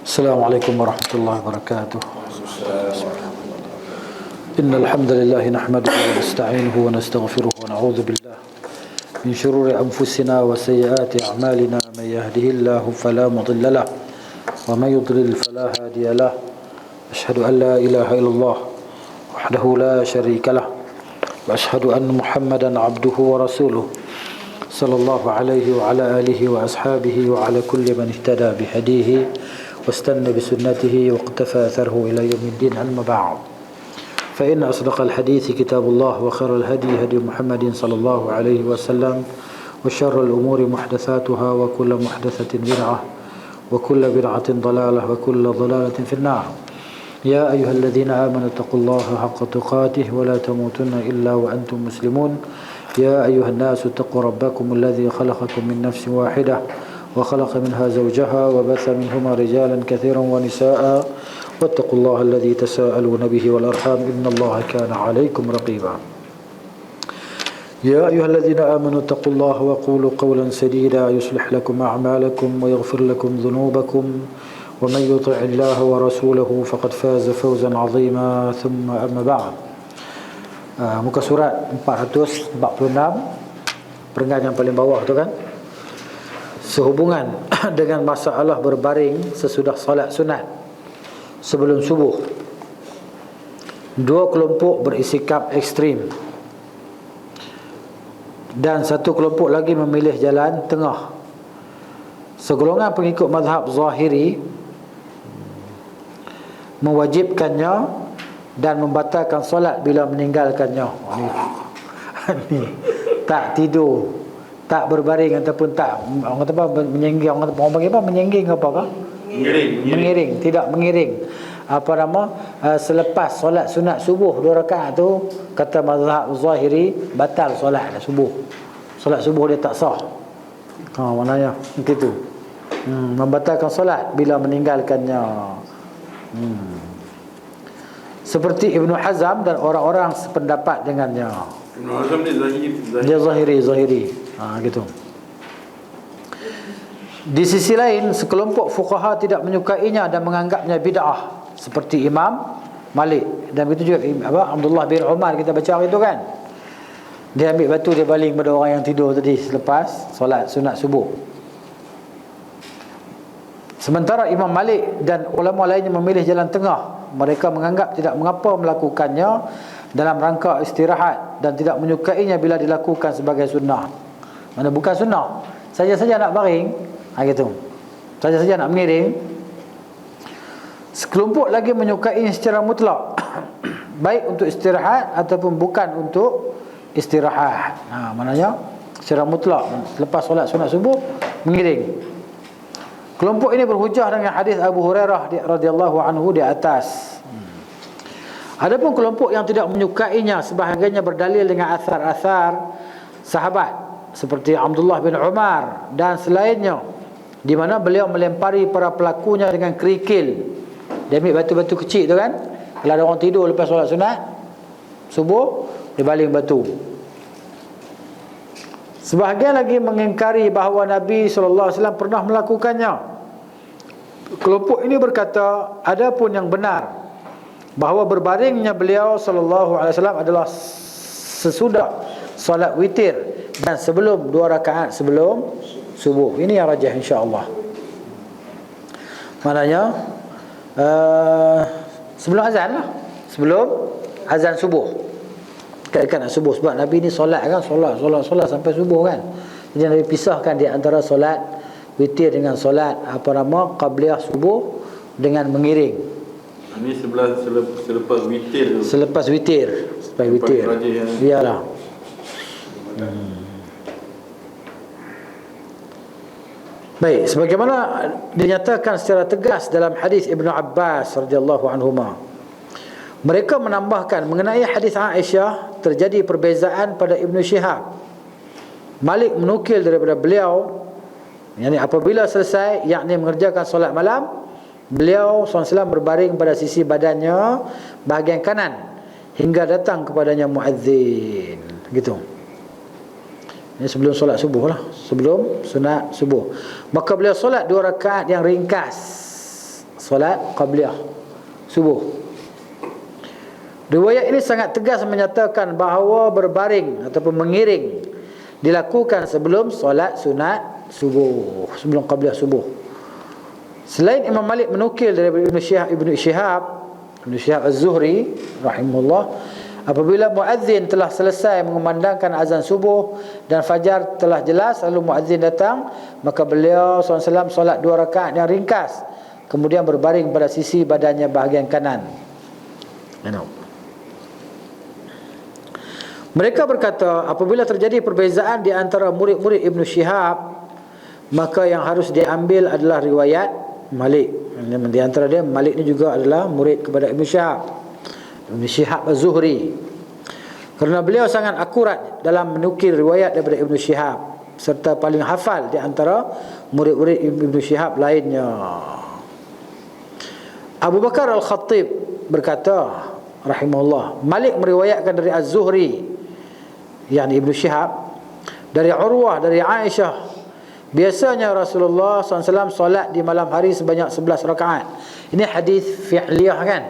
السلام عليكم ورحمة الله وبركاته. إن الحمد لله نحمده ونستعينه ونستغفره ونعوذ بالله من شرور أنفسنا وسيئات أعمالنا. من يهده الله فلا مضل له ومن يضلل فلا هادي له. أشهد أن لا إله إلا الله وحده لا شريك له وأشهد أن محمدا عبده ورسوله صلى الله عليه وعلى آله وأصحابه وعلى كل من اهتدى بهديه واستنى بسنته واقتفى أثره إلى يوم الدين. أما بعد، فإن أصدق الحديث كتاب الله وخير الهدي هدي محمد صلى الله عليه وسلم وشر الأمور محدثاتها وكل محدثة بدعة وكل بدعة ضلالة وكل ضلالة في النار. يا أيها الذين آمنوا اتقوا الله حق تقاته ولا تموتن إلا وأنتم مسلمون. يا أيها الناس اتقوا ربكم الذي خلقكم من نفس واحدة وخلق منها زوجها وبث منهما رجالا كثيرا ونساء واتقوا الله الذي تساءلون به والأرحام إن الله كان عليكم رقيبا. يا أيها الذين آمنوا اتقوا الله وقولوا قولا سديدا يصلح لكم أعمالكم ويغفر لكم ذنوبكم ومن يطع الله ورسوله فقد فاز فوزا عظيما. ثم أما بعد. Muka surat 446, perenggan yang paling bawah tu kan, sehubungan dengan masalah berbaring sesudah salat sunat sebelum subuh. Dua kelompok berisikap ekstrim dan satu kelompok lagi memilih jalan tengah. Segolongan pengikut mazhab Zahiri mewajibkannya dan membatalkan solat bila meninggalkannya. Ni tak tidur, tak berbaring ataupun tak, orang kata apa, menyengging, orang panggil apa, menyengging apakah? Mengiring, tidak mengiring. Apa nama, selepas solat sunat subuh 2 rakaat tu, kata mazhab Zahiri batal solat subuh. Solat subuh dia tak sah. Maknanya begitu. Membatalkan solat bila meninggalkannya. Seperti Ibnu Hazm dan orang-orang sependapat dengannya. Ibnu Hazm dia Zahiri. Gitu. Di sisi lain, sekelompok fuqaha tidak menyukainya dan menganggapnya bid'ah, seperti Imam Malik. Dan begitu juga Abdullah bin Umar, kita baca hari itu kan, dia ambil batu, dia baling pada orang yang tidur tadi selepas solat sunat subuh. Sementara Imam Malik dan ulama lainnya memilih jalan tengah. Mereka menganggap tidak mengapa melakukannya dalam rangka istirahat dan tidak menyukainya bila dilakukan sebagai sunnah. Mana bukan sunnah, saja-saja nak baring, gitu. Saja-saja nak mengiring. Sekelompok lagi menyukainya secara mutlak, baik untuk istirahat ataupun bukan untuk istirahat. Maknanya secara mutlak lepas solat sunat subuh mengiring. Kelompok ini berhujah dengan hadis Abu Hurairah radhiyallahu anhu di atas. Adapun kelompok yang tidak menyukainya, sebahagiannya berdalil dengan asar-asar sahabat seperti Abdullah bin Umar dan selainnya, di mana beliau melempari para pelakunya dengan kerikil. Dia ambil batu-batu kecil tu kan, kalau ada orang tidur lepas solat sunat subuh, dia baling batu. Sebahagian lagi mengingkari bahawa Nabi SAW pernah melakukannya. Kelompok ini berkata, adapun yang benar bahawa berbaringnya beliau SAW adalah sesudah solat witir dan sebelum 2 rakaat sebelum subuh. Ini yang rajih insya-Allah. Maknanya sebelum azan lah, sebelum azan subuh. Dekat subuh, sebab Nabi ni solat kan, solat sampai subuh kan. Jadi Nabi pisahkan di antara solat witir dengan solat qabliyah subuh dengan mengiring. Ini selepas witir tu. Selepas witir. Biarlah. Baik, sebagaimana dinyatakan secara tegas dalam hadis Ibnu Abbas radhiyallahu anhuma. Mereka menambahkan mengenai hadis Aisyah, terjadi perbezaan pada Ibnu Syihab. Malik menukil daripada beliau, yakni apabila selesai, yakni mengerjakan solat malam, beliau SAW berbaring pada sisi badannya bahagian kanan hingga datang kepadanya muadzin. Gitu. Ini sebelum solat subuh lah, sebelum sunat subuh. Maka beliau solat 2 rakaat yang ringkas solat qabliyah subuh. Riwayat ini sangat tegas menyatakan bahawa berbaring ataupun mengiring dilakukan sebelum solat sunat subuh, sebelum qabliyah subuh. Selain Imam Malik menukil daripada Ibnu Syihab Az-Zuhri rahimahullah, apabila muazzin telah selesai mengumandangkan azan subuh dan fajar telah jelas, lalu muazzin datang, maka beliau SAW solat 2 rakaat yang ringkas, kemudian berbaring pada sisi badannya bahagian kanan. Mereka berkata, apabila terjadi perbezaan di antara murid-murid Ibnu Syihab, maka yang harus diambil adalah riwayat Malik. Di antara dia, Malik ni juga adalah murid kepada Ibnu Syihab Az-Zuhri. Kerana beliau sangat akurat dalam menukil riwayat daripada Ibnu Syihab, serta paling hafal di antara murid-murid Ibnu Syihab lainnya. Abu Bakar Al-Khatib berkata rahimahullah, Malik meriwayatkan dari Az-Zuhri, yakni Ibnu Syihab, dari Urwah, dari Aisyah, biasanya Rasulullah SAW solat di malam hari sebanyak 11 rakaat. Ini hadis fi'liyah kan,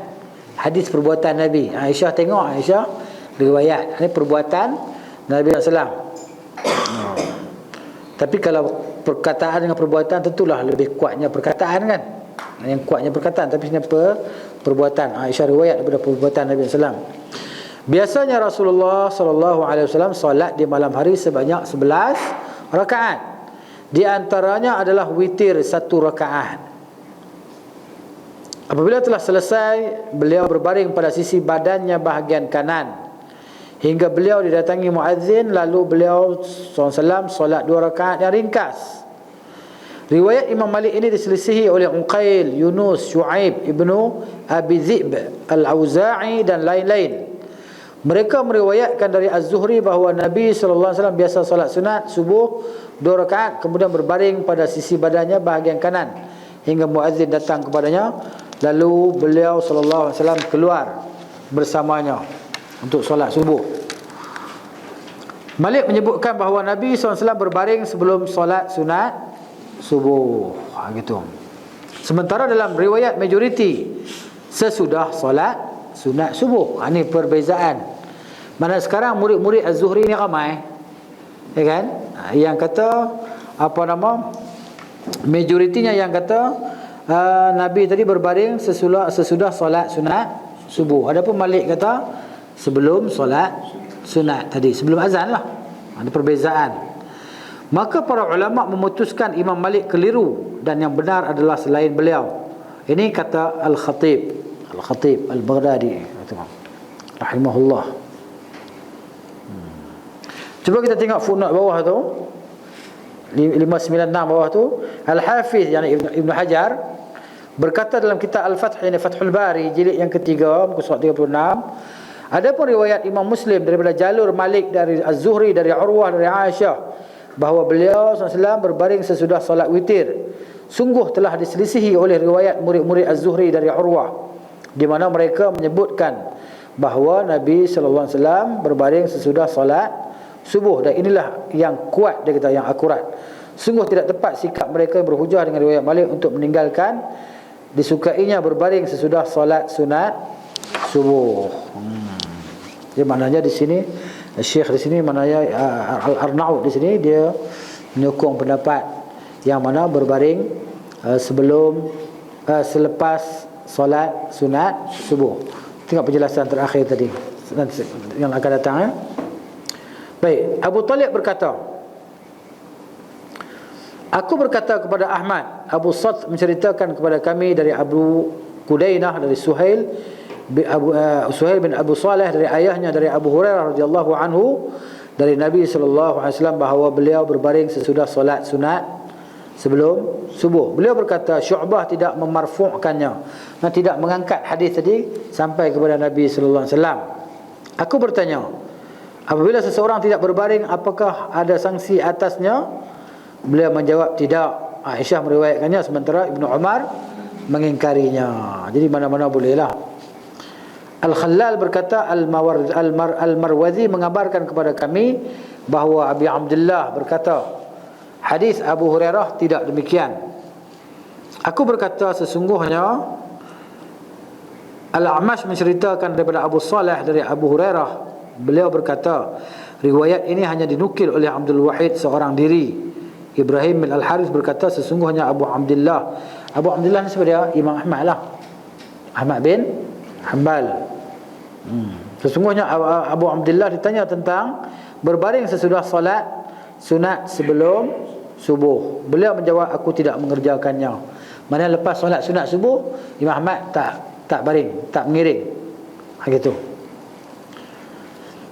hadis perbuatan Nabi. Aisyah tengok, Aisyah riwayat, ini perbuatan Nabi SAW. Tapi kalau perkataan dengan perbuatan, tentulah lebih kuatnya perkataan kan, yang kuatnya perkataan, tapi sebenarnya perbuatan. Aisyah riwayat daripada perbuatan Nabi SAW. Biasanya Rasulullah SAW solat di malam hari sebanyak 11 rakaat. Di antaranya adalah witir 1 rakaat. Apabila telah selesai, beliau berbaring pada sisi badannya bahagian kanan hingga beliau didatangi muazzin, lalu beliau SAW solat 2 rakaat yang ringkas. Riwayat Imam Malik ini diselisihi oleh Uqail, Yunus, Shu'aib ibnu Abi Zib, Al-Auza'i dan lain-lain. Mereka meriwayatkan dari Az-Zuhri bahawa Nabi SAW biasa solat sunat subuh 2 rakaat, kemudian berbaring pada sisi badannya bahagian kanan hingga muazzin datang kepadanya, lalu beliau SAW keluar bersamanya untuk solat subuh. Malik menyebutkan bahawa Nabi SAW berbaring sebelum solat sunat subuh, gitu. Sementara dalam riwayat majoriti sesudah solat sunat subuh. Ini perbezaan. Mana sekarang murid-murid Az-Zuhri ni ramai, ya kan? Yang kata majoritinya yang kata Nabi tadi berbaring sesudah solat sunat subuh. Adapun Malik kata sebelum solat sunat tadi, sebelum azan lah. Ada perbezaan. Maka para ulama memutuskan Imam Malik keliru dan yang benar adalah selain beliau. Ini kata Al-Khatib Al-Baghdadi rahimahullah. Cuba kita tengok footnote bawah tu, 596 bawah tu. Al-Hafiz, yani Ibnu Hajar, berkata dalam kitab Al-Fath, ini Fathul Bari, jilid yang ketiga, muka surat 36. Adapun riwayat Imam Muslim daripada jalur Malik dari Az-Zuhri, dari Urwah, dari Aisyah, bahawa beliau SAW berbaring sesudah solat witir, sungguh telah diselisihi oleh riwayat murid-murid Az-Zuhri dari Urwah, di mana mereka menyebutkan bahawa Nabi SAW berbaring sesudah solat subuh, dan inilah yang kuat, dia kata, yang akurat. Sungguh tidak tepat sikap mereka yang berhujah dengan riwayat Malik untuk meninggalkan disukainya berbaring sesudah solat sunat subuh. Jadi maknanya di sini Syekh di sini, maknanya Al-Arnaud di sini, dia menyokong pendapat yang mana berbaring selepas solat sunat subuh. Tengok penjelasan terakhir tadi yang akan datang. Baik, Abu Talib berkata, aku berkata kepada Ahmad, Abu Sad menceritakan kepada kami dari Abu Qudainah, dari Suhail bin Abu Saleh, dari ayahnya, dari Abu Hurairah radhiyallahu anhu, dari Nabi SAW, bahawa beliau berbaring sesudah solat sunat sebelum subuh. Beliau berkata, Syu'bah tidak memarfu'kannya, dan tidak mengangkat hadis tadi sampai kepada Nabi SAW. Aku bertanya, apabila seseorang tidak berbaring, apakah ada sanksi atasnya? Beliau menjawab, tidak. Aisyah meriwayatkannya, sementara Ibnu Umar mengingkarinya. Jadi mana-mana bolehlah. Al-Khallal berkata, Al-Marwazi mengabarkan kepada kami bahawa Abi Abdullah berkata, hadis Abu Hurairah tidak demikian. Aku berkata sesungguhnya Al-A'mash menceritakan daripada Abu Saleh dari Abu Hurairah, beliau berkata, riwayat ini hanya dinukil oleh Abdul Wahid seorang diri. Ibrahim bin Al-Harith berkata, sesungguhnya Abu Abdullah ni siapa dia? Imam Ahmad lah, Ahmad bin Hanbal. Sesungguhnya Abu Abdullah ditanya tentang berbaring sesudah solat sunat sebelum subuh. Beliau menjawab, aku tidak mengerjakannya. Maksudnya lepas solat sunat subuh, Imam Ahmad tak baring, tak mengiring. Begitu.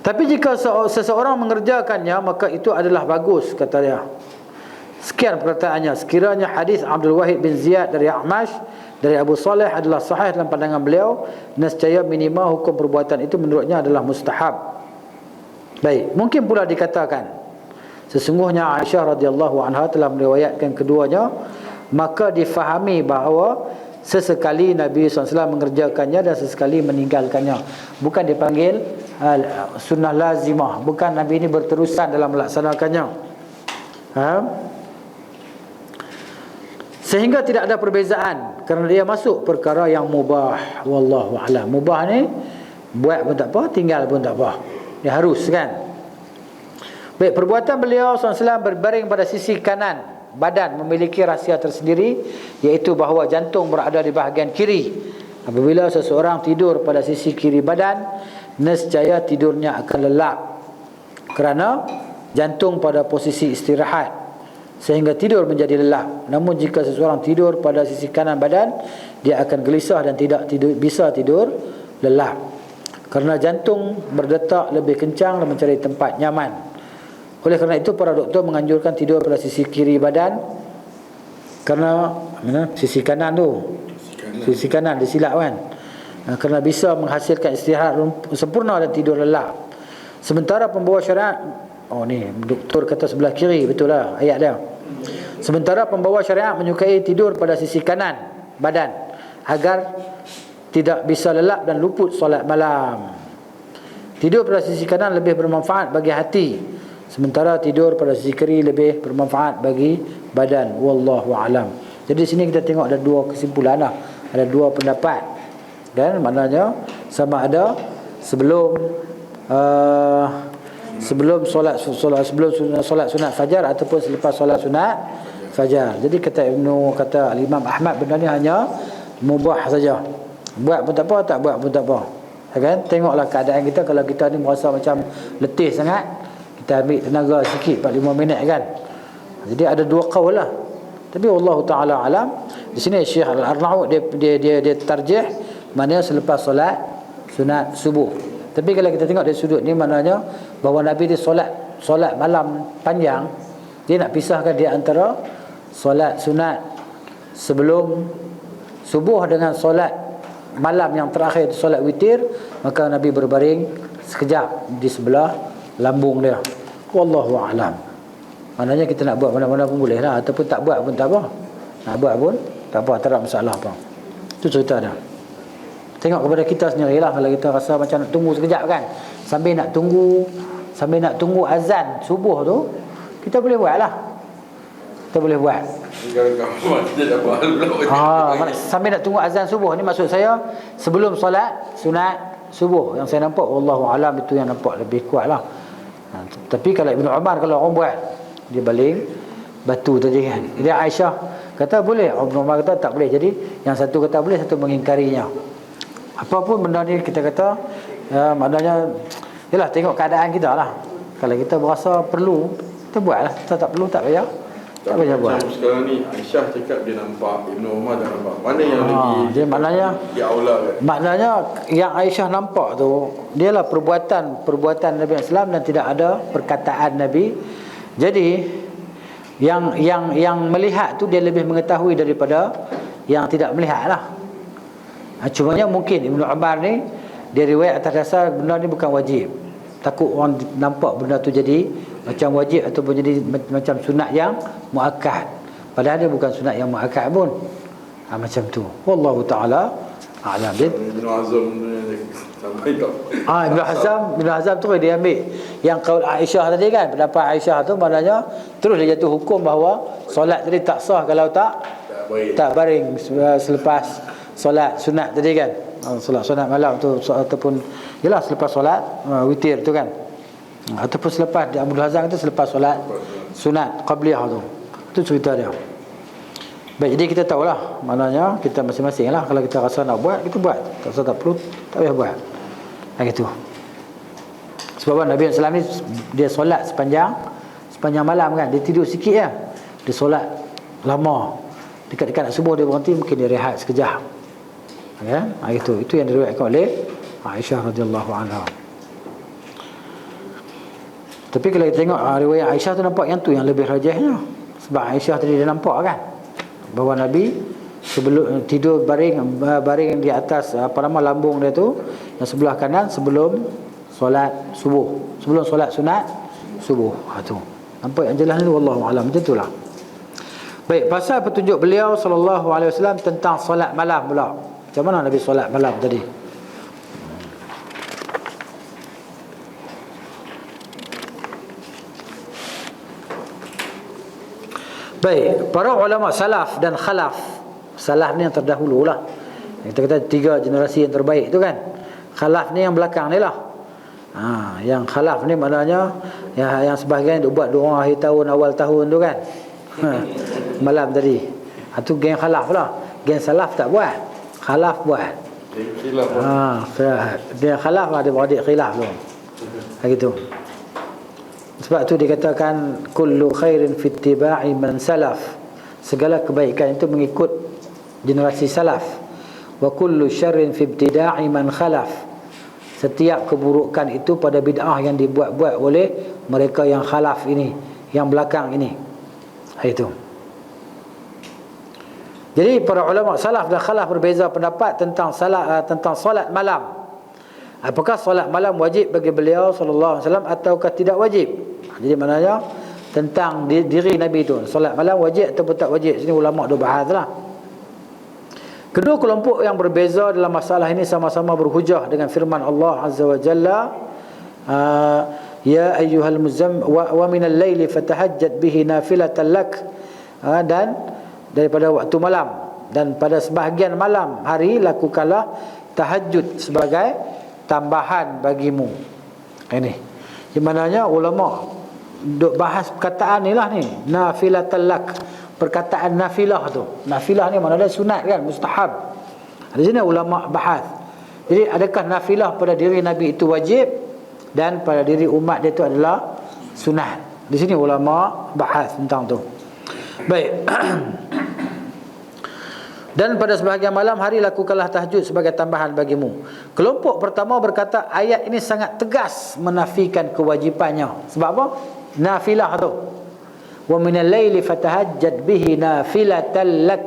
Tapi jika seseorang mengerjakannya, maka itu adalah bagus, kata dia. Sekian perkataannya. Sekiranya hadis Abdul Wahid bin Ziyad dari A'mash dari Abu Saleh adalah sahih dalam pandangan beliau, nescaya minimal hukum perbuatan itu menurutnya adalah mustahab. Baik, mungkin pula dikatakan sesungguhnya Aisyah radhiyallahu anha telah meriwayatkan keduanya, maka difahami bahawa sesekali Nabi SAW mengerjakannya dan sesekali meninggalkannya. Bukan dipanggil sunnah lazimah, bukan Nabi ini berterusan dalam melaksanakannya. Sehingga tidak ada perbezaan kerana dia masuk perkara yang mubah. Wallahu a'lam. Mubah ni buat pun tak apa, tinggal pun tak apa. Dia harus kan. Baik, perbuatan beliau SAW berbaring pada sisi kanan badan memiliki rahsia tersendiri, iaitu bahawa jantung berada di bahagian kiri. Apabila seseorang tidur pada sisi kiri badan, nescaya tidurnya akan lelap kerana jantung pada posisi istirahat, sehingga tidur menjadi lelap. Namun jika seseorang tidur pada sisi kanan badan, dia akan gelisah dan tidak bisa tidur lelap, kerana jantung berdetak lebih kencang dan mencari tempat nyaman. Oleh kerana itu para doktor menganjurkan tidur pada sisi kiri badan, kerana sisi kanan tu, sisi kanan disilap kan, kerana bisa menghasilkan istirahat sempurna dan tidur lelap. Sementara pembawa syariat, ni doktor kata sebelah kiri, betul lah ayat dia. Sementara pembawa syariat menyukai tidur pada sisi kanan badan agar tidak bisa lelap dan luput solat malam. Tidur pada sisi kanan lebih bermanfaat bagi hati, sementara tidur pada sisi kiri lebih bermanfaat bagi badan. Wallahu a'lam. Jadi di sini kita tengok ada dua kesimpulan lah, ada dua pendapat. Dan maknanya sama ada sebelum solat sunat fajar ataupun selepas solat sunat fajar. Jadi kata Imam Ahmad, benda ni hanya mubah saja. Buat pun tak apa, tak buat pun tak apa. Kan? Tengoklah keadaan kita. Kalau kita ni merasa macam letih sangat, kita ambil tenaga sikit 4-5 minit kan. Jadi ada dua qaul lah. Tapi wallahu taala alam. Di sini Syekh Al-Arnaud dia tarjih maknanya selepas solat sunat subuh. Tapi kalau kita tengok dari sudut ni, maknanya bahawa Nabi dia solat malam panjang, dia nak pisahkan dia antara solat sunat sebelum subuh dengan solat malam yang terakhir, solat witir. Maka Nabi berbaring sekejap di sebelah lambung dia. Wallahu a'lam. Maknanya kita nak buat mana-mana pun boleh lah, ataupun tak buat pun tak apa. Nak buat pun tak apa, tak ada masalah apa. Itu cerita dia. Tengok kepada kita sendirilah. Kalau kita rasa macam nak tunggu sekejap kan, sambil nak tunggu azan subuh tu, kita boleh buat lah. Kita boleh buat. Sambil nak tunggu azan subuh ni, maksud saya sebelum solat sunat subuh. Yang saya nampak, wallahu alam, itu yang nampak lebih kuat lah. Tapi kalau Ibn Umar, kalau orang buat, dia baling batu tadi kan. Jadi Aisyah kata boleh, Ibn Umar kata tak boleh. Jadi yang satu kata boleh, satu mengingkarinya. Apapun benda ni kita kata, maknanya yalah, tengok keadaan kita lah. Kalau kita berasa perlu, kita buat lah. Kita tak perlu, tak payah, tak payah buat. Sekarang ni Aisyah cakap dia nampak, Ibn Umar tak nampak. Mana yang dia maknanya dia aula kan? Maknanya yang Aisyah nampak tu, dialah perbuatan Nabi SAW dan tidak ada perkataan Nabi. Jadi yang melihat tu dia lebih mengetahui daripada yang tidak melihat lah. Cumanya mungkin Ibn Umar ni dia riwayat atas dasar benda ni bukan wajib. Takut orang nampak benda tu jadi macam wajib ataupun jadi macam sunat yang muakkad, padahal dia bukan sunat yang muakkad pun. Macam tu. Wallahu taala a'lam. Ibn Hazm sampai tak. Ibn Hazm tu dia ambil yang qaul Aisyah tadi kan. Pendapat Aisyah tu maknanya terus dia jatuh hukum bahawa solat tadi tak sah kalau tak baik. Tak baring selepas solat sunat tadi kan. Solat sunat malam tu ataupun yalah selepas solat witir tu kan. Ataupun selepas di Abdul Hazan tu selepas solat sunat qabliyah tu. Itu cerita dia. Baik, jadi kita tahulah maknanya kita masing-masing lah. Kalau kita rasa nak buat, kita buat. Tak rasa tak perlu, tak payah buat. Gitu. Sebab Nabi SAW ni dia solat sepanjang malam kan. Dia tidur sikit je. Dia solat lama. Dekat-dekat nak subuh dia berhenti, mungkin dia rehat sekejap. Kan? Gitu. Itu yang diriwayatkan oleh Aisyah radhiyallahu anha. Tapi kalau kita tengok riwayat Aisyah tu nampak yang tu yang lebih rajihnya. Sebab Aisyah tadi dia nampak kan bahawa Nabi sebelum tidur baring di atas lambung dia tu yang sebelah kanan sebelum solat subuh, sebelum solat sunat subuh. Tu nampak yang jelas ni, wallahu alam, macam itulah. Baik, pasal petunjuk beliau sallallahu alaihi wasallam tentang solat malam pula. Macam mana Nabi solat malam tadi? Baik, para ulama salaf dan khalaf. Salaf ni yang terdahulu lah. Kita kata 3 generasi yang terbaik tu kan. Khalaf ni yang belakang ni lah. Yang khalaf ni maknanya yang sebahagian duk buat doa akhir tahun, awal tahun tu kan. Malam tadi. Itu geng khalaf lah. Geng salaf tak buat. Khalaf buat. Dia khalaf lah, dia beradik khilaf tu. Gitu. Sebab tu dikatakan kullu khairin fi ittiba'i man salaf. Segala kebaikan itu mengikut generasi salaf. Wa kullu syarrin fi ibtida'i man khalaf. Setiap keburukan itu pada bid'ah yang dibuat-buat oleh mereka yang khalaf ini, yang belakang ini. Itu. Jadi para ulama salaf dan khalaf berbeza pendapat tentang solat malam. Apakah solat malam wajib bagi beliau sallallahu alaihi wasallam ataukah tidak wajib? Jadi maknanya tentang diri Nabi tu, solat malam wajib atau tak wajib. Sini ulama dah bahas lah. Kedua kelompok yang berbeza dalam masalah ini sama-sama berhujah dengan firman Allah Azza wa Jalla, ya ayyuhal muzammil wa minal laili fatahajjat bihi nafilatan lak. Dan daripada waktu malam dan pada sebahagian malam hari lakukanlah tahajud sebagai tambahan bagimu. Ini di mananya ulama duk bahas perkataan ni lah ni, nafilatal lak. Perkataan nafilah tu, nafilah ni maknanya sunat kan, mustahab. Di sini ulama bahas. Jadi adakah nafilah pada diri Nabi itu wajib dan pada diri umat dia itu adalah sunat? Di sini ulama bahas tentang tu. Baik. Dan pada sebahagian malam hari lakukanlah tahajud sebagai tambahan bagimu. Kelompok pertama berkata ayat ini sangat tegas menafikan kewajipannya. Sebab apa? Nafilah tu. Wa minal laili fatahajjat bihi nafilatan lak.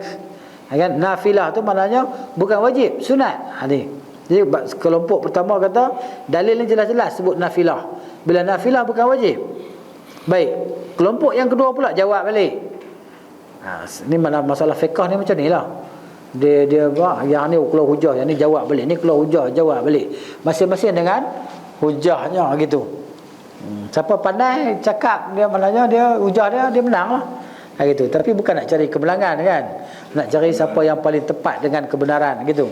Kan? Nafilah tu maknanya bukan wajib, sunat. Jadi kelompok pertama kata dalil ni jelas-jelas sebut nafilah. Bila nafilah bukan wajib. Baik. Kelompok yang kedua pula jawab balik. Ini masalah fiqh ni macam ni lah. Dia yang ni keluar hujah, yang ni jawab balik, ni keluar hujah, jawab balik. Masing-masing dengan hujahnya gitu. Siapa pandai cakap dia maknanya dia hujah dia menang lah. Gitu. Tapi bukan nak cari kemenangan kan. Nak cari siapa yang paling tepat dengan kebenaran gitu.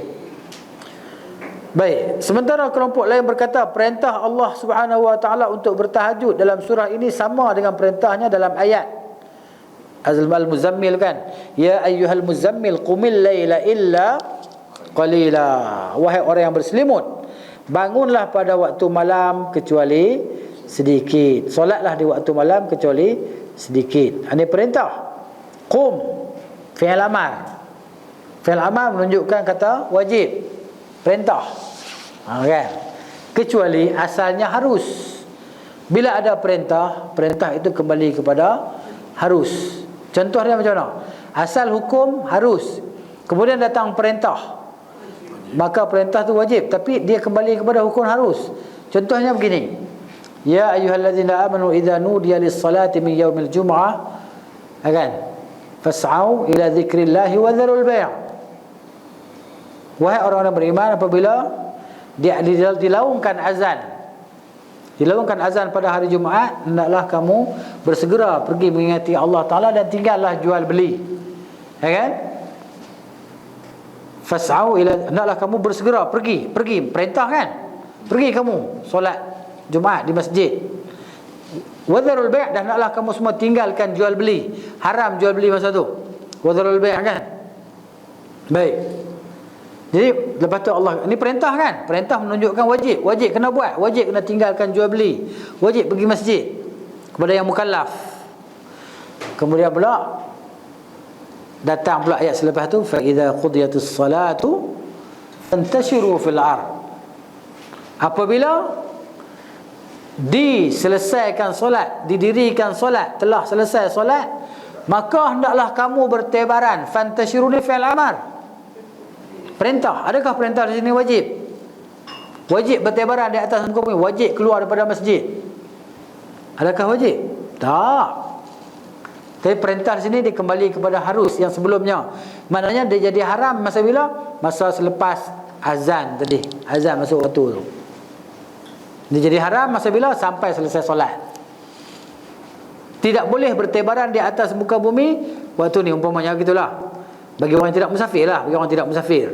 Baik, sementara kelompok lain berkata perintah Allah Subhanahu wa taala untuk bertahajud dalam surah ini sama dengan perintahnya dalam ayat Al-Muzammil kan. Ya ayyuhal muzammil qumil laila illa qalila. Wahai orang yang berselimut, bangunlah pada waktu malam kecuali sedikit. Solatlah di waktu malam kecuali sedikit. Ini perintah. Qum fi'il amar. Fi'il amar menunjukkan kata wajib. Perintah. Kan? Kecuali asalnya harus. Bila ada perintah, perintah itu kembali kepada harus. Contoh dia macam mana? Asal hukum harus, kemudian datang perintah, maka perintah tu wajib, tapi dia kembali kepada hukum harus. Contohnya begini, ya ayyuhallazina amanu idza nudiya lis-salati min yaumil jum'ah, kan, fas'au ila dzikrillahi wa dzarul bai'. Wahai orang-orang beriman, apabila dilaungkan azan pada hari Jumaat, hendaklah kamu bersegera pergi mengingati Allah Ta'ala dan tinggallah jual beli. Ya kan? Fas'au ila, hendaklah kamu bersegera pergi, perintah kan? Pergi kamu solat Jumaat di masjid. Wadharul bai', dan hendaklah kamu semua tinggalkan jual beli. Haram jual beli masa tu. Wadharul bai' kan? Baik. Jadi lepas tu Allah, ini perintah kan? Perintah menunjukkan wajib. Wajib kena buat, wajib kena tinggalkan jual beli. Wajib pergi masjid kepada yang mukallaf. Kemudian pula datang pula ayat selepas tu, fa idza qudiyatis salatu fantashiru fil ard. Apabila diselesaikan solat, didirikan solat, telah selesai solat, maka hendaklah kamu bertebaran. Fantashiru ni fi'il amar, perintah. Adakah perintah di sini wajib? Wajib bertebaran di atas muka bumi, wajib keluar daripada masjid. Adakah wajib? Tak. Tapi perintah di sini dia kembali kepada harus yang sebelumnya. Maknanya dia jadi haram masa bila? Masa selepas azan tadi. Azan masuk waktu tu. Dia jadi haram masa bila? Sampai selesai solat. Tidak boleh bertebaran di atas muka bumi waktu ni, umpamanya gitulah. Bagi orang yang tidak musafir lah, bagi orang tidak musafir.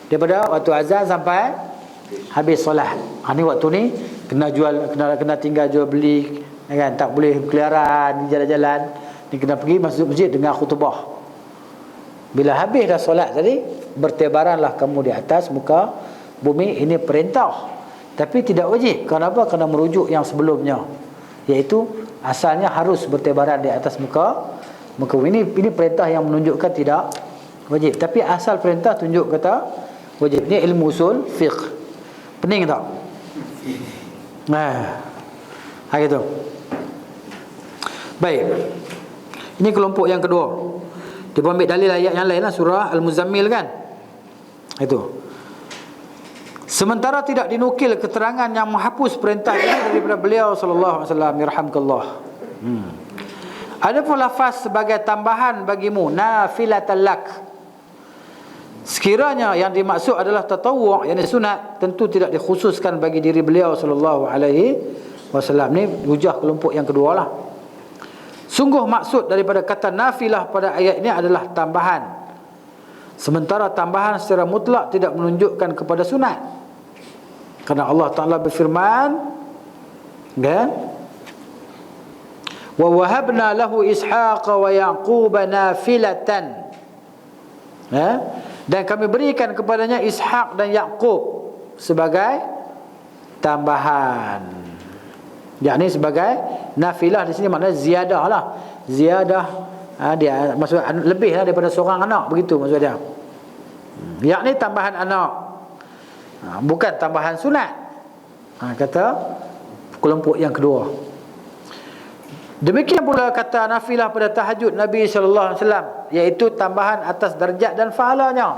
Daripada waktu azan sampai habis solat. Ni waktu ni kena jual, kena tinggal jual beli, kan? Tak boleh berkeliaran di jalan-jalan. Ni kena pergi masuk masjid dengan khutbah. Bila habis dah solat tadi, bertebaranlah kamu di atas muka bumi. Ini perintah, tapi tidak wajib. Kenapa? Kerana merujuk yang sebelumnya, iaitu asalnya harus bertebaran di atas muka bumi. Ini perintah yang menunjukkan tidak wajib, tapi asal perintah tunjuk kata wajib. Ini ilmu usul fiqh. Pening tak? Gitu. Baik. Ini kelompok yang kedua. Dia ambil dalil ayat yang lain lah, surah Al-Muzammil kan. Itu. Sementara tidak dinukil keterangan yang menghapus perintah ini daripada beliau sallallahu alaihi wasallam, yarhamkallah. Adapun lafaz sebagai tambahan bagimu, nafilatan lak, sekiranya yang dimaksud adalah tatawwu', yakni sunat, tentu tidak dikhususkan bagi diri beliau sallallahu alaihi wasallam. Ni hujah kelompok yang kedua lah. Sungguh maksud daripada kata nafilah pada ayat ini adalah tambahan, sementara tambahan secara mutlak tidak menunjukkan kepada sunat. Kerana Allah Ta'ala berfirman kan, wa wahabna lahu ishaqa wa yaquba nafilatan, dan kami berikan kepadanya Ishaq dan Yaqub sebagai tambahan, yakni sebagai nafilah. Di sini maknanya ziyadah lah, ziyadah, dia maksud lebih lah daripada seorang anak, begitu maksud dia. Yakni tambahan anak, bukan tambahan sunat, kata kelompok yang kedua. Demikian pula kata nafilah pada tahajud Nabi sallallahu alaihi wasallam, iaitu tambahan atas darjat dan pahalanya.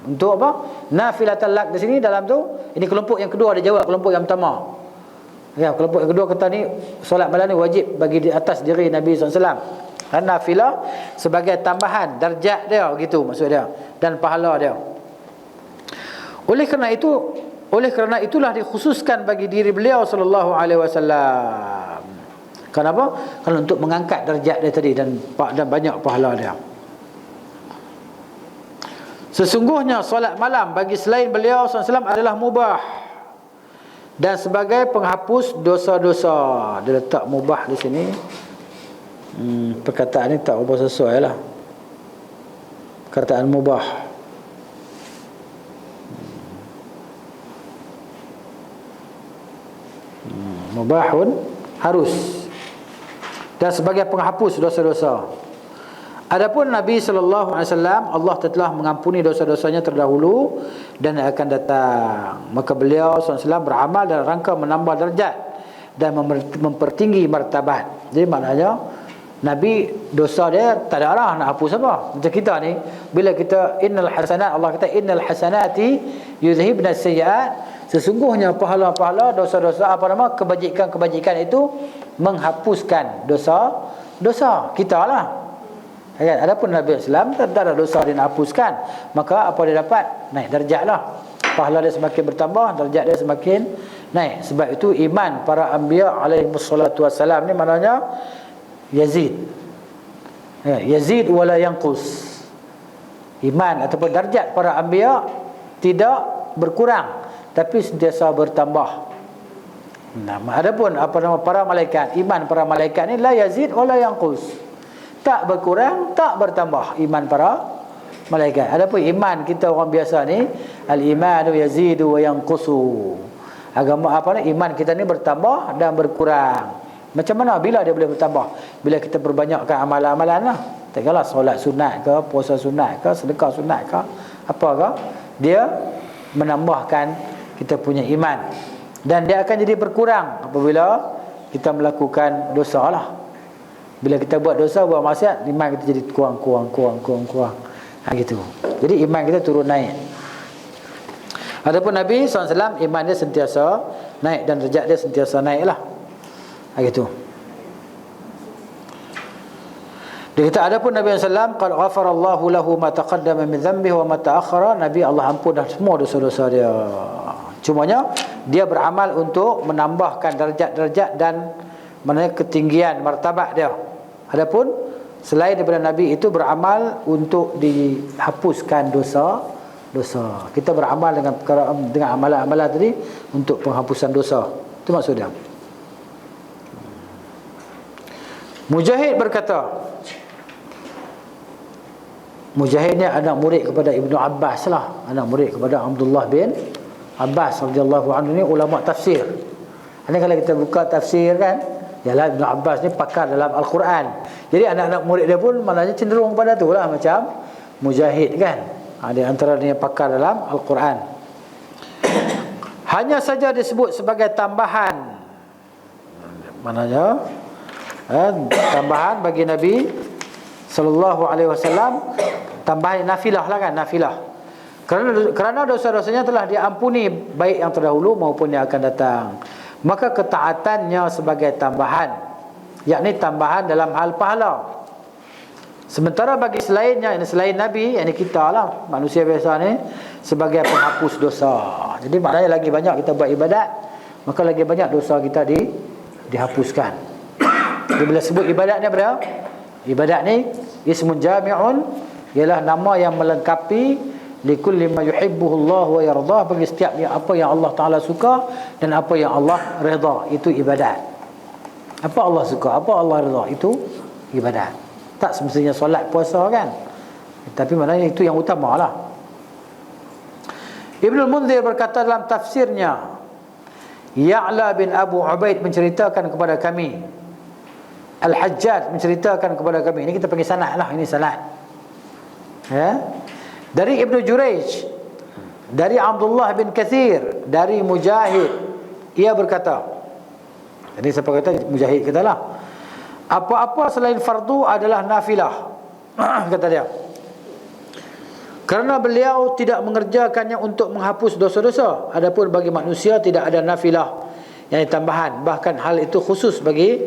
Untuk apa? Nafilatul lak di sini dalam tu, ini kelompok yang kedua dia jawab kelompok yang pertama. Ya, kelompok yang kedua kata ni solat malam ni wajib bagi di atas diri Nabi sallallahu alaihi wasallam. Dan nafilah sebagai tambahan darjat dia, gitu maksud dia, dan pahala dia. Oleh kerana itulah dikhususkan bagi diri beliau sallallahu alaihi wasallam. Kenapa? Kalau untuk mengangkat darjat dia tadi dan banyak pahala dia. Sesungguhnya solat malam bagi selain beliau sallallahu alaihi wasallam adalah mubah dan sebagai penghapus dosa-dosa. Dia letak mubah di sini. Perkataan ni tak berapa sesuai lah. Perkataan mubah. Mubahun, harus, dan sebagai penghapus dosa-dosa. Adapun Nabi sallallahu alaihi wasallam, Allah telah mengampuni dosa-dosanya terdahulu dan akan datang. Maka beliau sallallahu alaihi wasallam beramal dalam rangka menambah darjat dan mempertinggi martabat. Jadi maknanya Nabi dosa dia tak ada arah nak hapus apa. Macam kita ni, bila kita innal hasanat, Allah kata innal hasanati yuzhibna sayyi'at, sesungguhnya pahala-pahala, dosa-dosa, kebajikan-kebajikan itu menghapuskan dosa kita lah. Adapun Nabi Islam tak ada dosa dia nak hapuskan, maka apa dia dapat? Naik darjat lah. Pahala dia semakin bertambah, darjat dia semakin naik. Sebab itu iman para anbiya alaihi wassalatu wassalam ni maknanya yazid. Yazid wala yanqus. Iman ataupun darjat para anbiya tidak berkurang, tapi sentiasa bertambah. Nah, adapun para malaikat, iman para malaikat ni la yazid wa la yanqus. Tak berkurang, tak bertambah iman para malaikat. Adapun iman kita orang biasa ni, al-imanu yazidu wa yanqusu. Agama iman kita ni bertambah dan berkurang. Macam mana bila dia boleh bertambah? Bila kita perbanyakkan amalan-amalan lah. Tak kala solat sunat ke, puasa sunat ke, sedekah sunat ke, apa ke, dia menambahkan kita punya iman. Dan dia akan jadi berkurang apabila kita melakukan dosa lah. Bila kita buat dosa, buat maksiat, iman kita jadi kurang. Gitu. Jadi iman kita turun naik. Adapun Nabi SAW, iman dia sentiasa naik dan derajat dia sentiasa naik lah. Gitu. Dia kata, adapun Nabi SAW, qad ghafarallahu lahu ma taqaddama min dhanbihi wa ma ta'akhkhara. Nabi Allah ampun dah semua dosa-dosa dia. Cumanya dia beramal untuk menambahkan darjat-darjat dan ketinggian martabat dia. Adapun selain daripada Nabi itu beramal untuk dihapuskan dosa. Kita beramal dengan amalan-amalan tadi untuk penghapusan dosa. Itu maksud dia. Mujahid berkata, Mujahid ni anak murid kepada Ibnu Abbas lah, anak murid kepada Abdullah bin Abbas radhiyallahu anhu, ni ulama tafsir. Ini kalau kita buka tafsir kan, ialah Ibnu Abbas ni pakar dalam Al-Quran. Jadi anak-anak murid dia pun maknanya cenderung pada tu lah, macam Mujahid kan. Dia antara dia pakar dalam Al-Quran. Hanya saja disebut sebagai tambahan, maknanya tambahan bagi Nabi sallallahu alaihi wasallam, tambahan nafilah lah kan, nafilah. Kerana dosa-dosanya telah diampuni, baik yang terdahulu maupun yang akan datang. Maka ketaatannya sebagai tambahan, yakni tambahan dalam hal pahala. Sementara bagi selainnya, ini selain Nabi, ini kita lah, manusia biasa ni, sebagai penghapus dosa. Jadi maknanya lagi banyak kita buat ibadat, maka lagi banyak dosa kita dihapuskan. Jadi bila sebut ibadat ni apa? Ibadat ni ismun jami'un, ialah nama yang melengkapi likulli ma yuhibbuhu Allah wa yardah, bagi setiap apa yang Allah Taala suka dan apa yang Allah redha, itu ibadat. Apa Allah suka, apa Allah redha, itu ibadat. Tak semestinya solat puasa kan, tapi maknanya itu yang utamalah. Ibnu Munzir berkata dalam tafsirnya, Ya'la bin Abu Ubaid menceritakan kepada kami, Al-Hajjaj menceritakan kepada kami. Ini kita panggil sanad lah, ini sanad. Ya? Dari Ibnu Jurayj, dari Abdullah bin Kathir, dari Mujahid, ia berkata, jadi siapa kata? Mujahid katalah, apa-apa selain fardu adalah nafilah. Kata dia, kerana beliau tidak mengerjakannya untuk menghapus dosa-dosa. Adapun bagi manusia tidak ada nafilah yang tambahan. Bahkan hal itu khusus bagi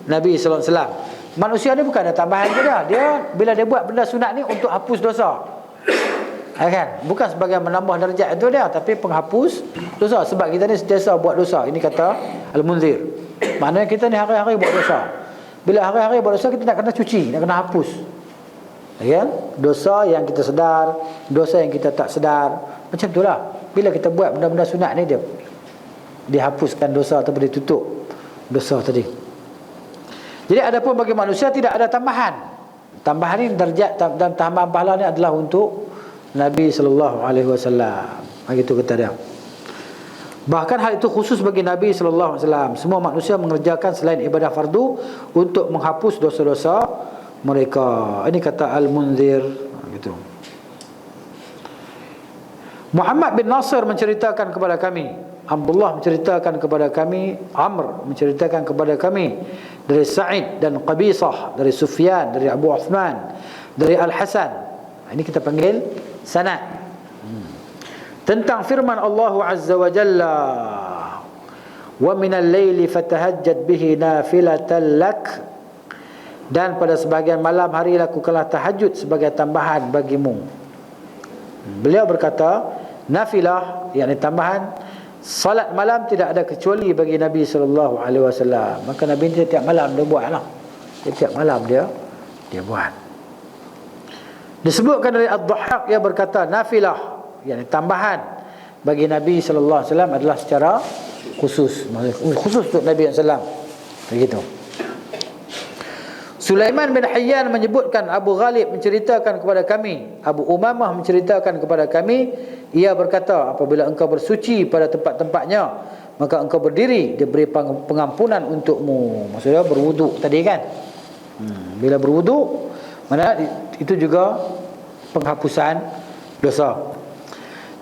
Nabi sallallahu alaihi wasallam. Manusia ni bukan ada tambahan je dia bila dia buat benda sunat ni untuk hapus dosa. Kan? Bukan sebagai menambah darjat itu dia, tapi penghapus dosa. Sebab kita ni sentiasa buat dosa. Ini kata Al-Munzir. Maknanya kita ni hari-hari buat dosa. Bila hari-hari buat dosa, kita nak kena cuci, nak kena hapus. Ya? Dosa yang kita sedar, dosa yang kita tak sedar. Macam itulah. Bila kita buat benda-benda sunat ni, dia dihapuskan dosa ataupun ditutup dosa tadi. Jadi adapun bagi manusia tidak ada tambahan. Tambahan ni darjat dan tambahan pahala ni adalah untuk Nabi sallallahu alaihi wasallam. Begitu kata dia. Bahkan hal itu khusus bagi Nabi sallallahu alaihi wasallam. Semua manusia mengerjakan selain ibadah fardu untuk menghapus dosa-dosa mereka. Ini kata Al-Munzir gitu. Muhammad bin Nasir menceritakan kepada kami, Abdullah menceritakan kepada kami, Amr menceritakan kepada kami dari Sa'id dan Qabisah, dari Sufyan, dari Abu Uthman, dari Al-Hasan. Ini kita panggil sanad. Tentang firman Allah Azza wa Jalla, wa minal laili fatahajjad bihi nafilatan lak, dan pada sebahagian malam hari lakukanlah tahajud sebagai tambahan bagimu. Beliau berkata nafilah, yakni tambahan salat malam tidak ada kecuali bagi Nabi sallallahu alaihi wasallam. Maka Nabi tiap malam dia buatlah. Tiap malam dia buat. Disebutkan dari Ad-Dhahhak, ia berkata nafilah, yakni tambahan bagi Nabi sallallahu alaihi wasallam adalah secara khusus. Khusus untuk Nabi sallallahu alaihi wasallam. Begitu. Sulaiman bin Hayyan menyebutkan Abu Ghalib menceritakan kepada kami, Abu Umamah menceritakan kepada kami, ia berkata, apabila engkau bersuci pada tempat-tempatnya, maka engkau berdiri, diberi pengampunan untukmu. Maksudnya berwuduk tadi kan. Bila berwuduk, mana itu juga penghapusan dosa.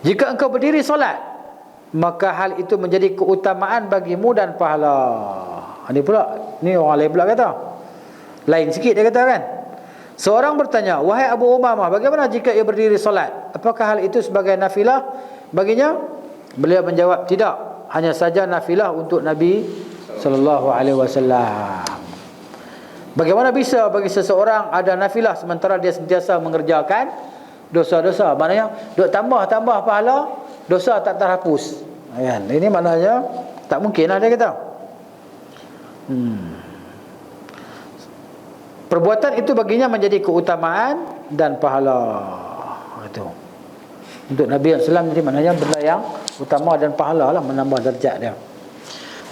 Jika engkau berdiri solat, maka hal itu menjadi keutamaan bagimu dan pahala. Ini pula, ni orang lain pula kata. Lain sikit dia kata kan. Seorang bertanya, wahai Abu Umamah, bagaimana jika ia berdiri solat? Apakah hal itu sebagai nafilah baginya? Beliau menjawab, tidak, hanya saja nafilah untuk Nabi sallallahu alaihi wasallam. Bagaimana bisa bagi seseorang ada nafilah sementara dia sentiasa mengerjakan dosa-dosa? Maknanya duk tambah pahala, dosa tak terhapus. Kan? Ini maknanya tak mungkin lah dia kata. Perbuatan itu baginya menjadi keutamaan dan pahala. Itu untuk Nabi SAW, jadi maknanya benda yang utama dan pahala lah, menambah darjat dia.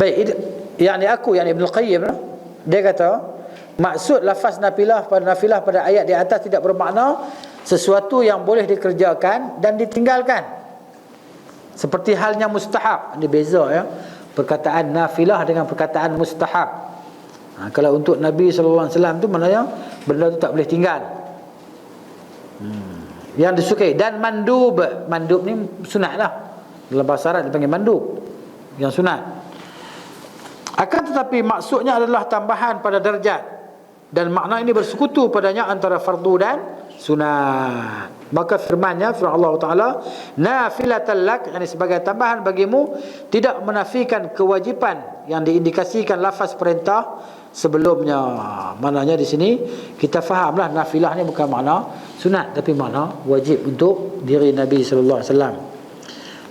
Baik, yang Ibn Qayyim, dia kata maksud lafaz nafilah pada ayat di atas tidak bermakna sesuatu yang boleh dikerjakan dan ditinggalkan, seperti halnya mustahab. Ini beza ya, perkataan nafilah dengan perkataan mustahab. Kalau untuk Nabi sallallahu alaihi wasallam tu maknanya benda tu tak boleh tinggal. Yang disukai. Dan mandub ni sunat lah. Dalam bahasa Arab dipanggil mandub, yang sunat. Akan tetapi maksudnya adalah tambahan pada darjat, dan makna ini bersekutu padanya antara fardu dan sunat. Maka firman Allah Ta'ala, nafilatan lak, yani sebagai tambahan bagimu, tidak menafikan kewajipan yang diindikasikan lafaz perintah sebelumnya. Maknanya di sini kita fahamlah nafilah ni bukan makna sunat, tapi makna wajib untuk diri Nabi sallallahu alaihi wasallam.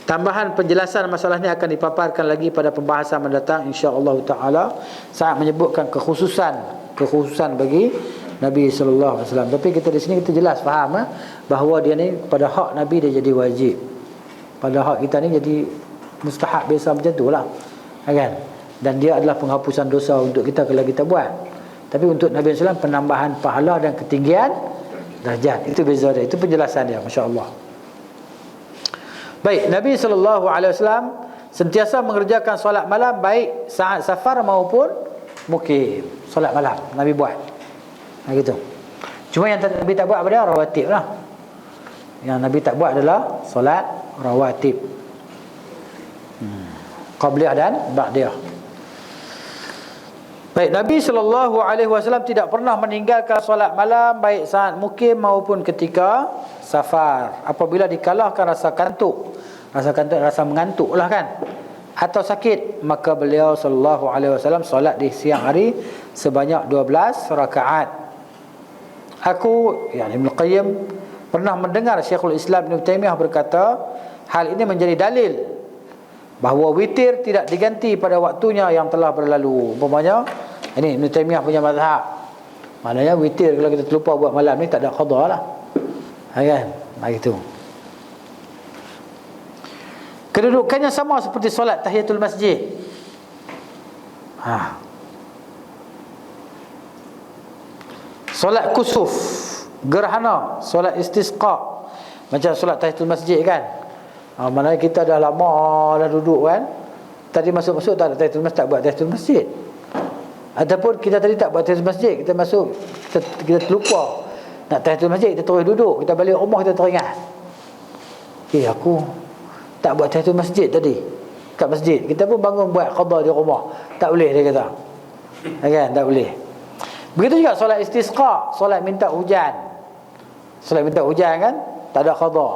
Tambahan penjelasan masalah ni akan dipaparkan lagi pada pembahasan mendatang insya-Allah taala, saat menyebutkan kekhususan bagi Nabi sallallahu alaihi wasallam. Tapi kita di sini kita jelas faham bahawa dia ni pada hak Nabi dia jadi wajib, pada hak kita ni jadi mustahab, biasa macam itulah kan. Dan dia adalah penghapusan dosa untuk kita kalau kita buat. Tapi untuk Nabi SAW penambahan pahala dan ketinggian darjat. Itu beza dia, itu penjelasan dia, masya-Allah. Baik, Nabi SAW sentiasa mengerjakan solat malam, baik saat safar maupun mukim. Solat malam Nabi buat. Gitu. Cuma yang Nabi tak buat apa dia? Rawatib lah. Yang Nabi tak buat adalah solat rawatib, qabliyah dan ba'diyah. Baik, Nabi SAW tidak pernah meninggalkan solat malam, baik saat mukim maupun ketika safar. Apabila dikalahkan rasa kantuk, rasa mengantuk lah kan, atau sakit, maka beliau SAW solat di siang hari sebanyak 12 rakaat. Aku, Ibn Qayyim, pernah mendengar Syekhul Islam Ibn Taymiyah berkata, hal ini menjadi dalil bahawa witir tidak diganti pada waktunya yang telah berlalu. Umpamanya ini Ibn Taymiyah punya mazhab, maknanya witir kalau kita terlupa buat malam ni tak ada qada lah, kan? Begitu. Kedudukannya sama seperti solat tahiyatul masjid. Solat kusuf, gerhana, solat istisqa, macam solat tahiyatul masjid kan. Maknanya kita dah lama dah duduk kan. Tadi masuk-masuk tak ada tahiyatul masjid, tak buat tahiyatul masjid. Ataupun kita tadi tak buat tahiyatul masjid, kita masuk, kita terlupa nak tahiyatul masjid, kita terus duduk, kita balik rumah kita teringat, aku tak buat tahiyatul masjid tadi kat masjid. Kita pun bangun buat qada di rumah, tak boleh dia kata, kan? Tak boleh. Begitu juga solat istisqa, solat minta hujan. Solat minta hujan kan, tak ada qada,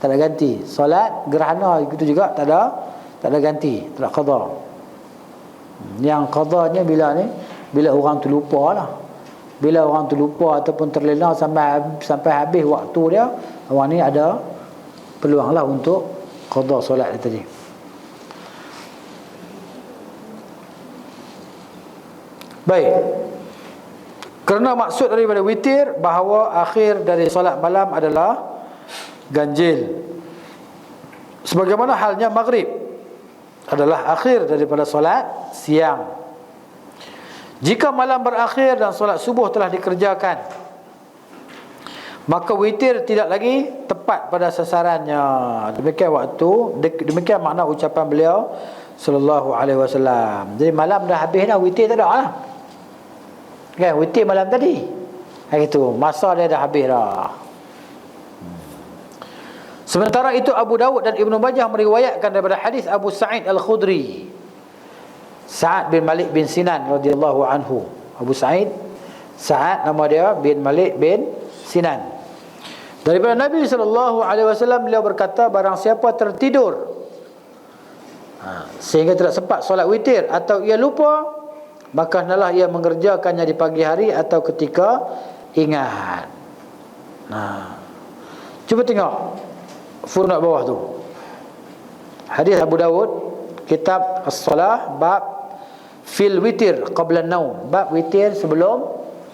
tak ada ganti. Solat gerhana itu juga tak ada ganti, tak ada qada. Yang qadanya bila orang tu lupa lah. Bila orang tu lupa ataupun terlena sampai habis waktu dia, orang ni ada peluang lah untuk qada solat dia tadi. Baik. Kerana maksud daripada witir bahawa akhir dari solat malam adalah ganjil. Sebagaimana halnya maghrib adalah akhir daripada solat siang. Jika malam berakhir dan solat subuh telah dikerjakan, maka witir tidak lagi tepat pada sasarannya. Demikian makna ucapan beliau sallallahu alaihi wasallam. Jadi malam dah habis dah, witir tak ada lah. Kan witir malam tadi. Itu masa dia dah habis dah. Sementara itu Abu Dawud dan Ibnu Majah meriwayatkan daripada hadis Abu Sa'id Al-Khudri, Sa'ad bin Malik bin Sinan radhiyallahu anhu. Abu Sa'id, Sa'ad nama dia bin Malik bin Sinan. Daripada Nabi SAW beliau berkata, barang siapa tertidur sehingga tidak sempat solat witir atau ia lupa, maka hendaklah ia mengerjakannya di pagi hari atau ketika ingat. Cuba tengok footnote bawah tu. Hadis Abu Dawud, kitab As-Salah, bab fil witir qabla naum, bab witir sebelum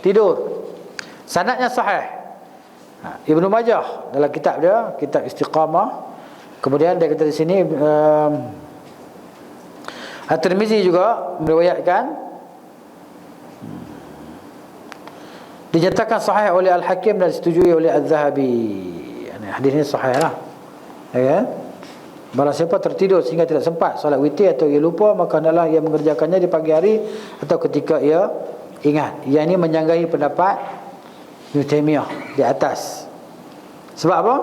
tidur. Sanadnya sahih. Ibnu Majah dalam kitab dia, kitab Istiqamah. Kemudian dia kata di sini At-Tirmizi juga meriwayatkan, dinyatakan sahih oleh Al-Hakim dan disetujui oleh Az-Zahabi. Hadis ini sahih lah. Ya. Barang siapa tertidur sehingga tidak sempat solat witir atau ia lupa, maka hendaklah ia mengerjakannya di pagi hari atau ketika ia ingat. Ia ini menyanggahi pendapat Ibn Taymiyah di atas. Sebab apa?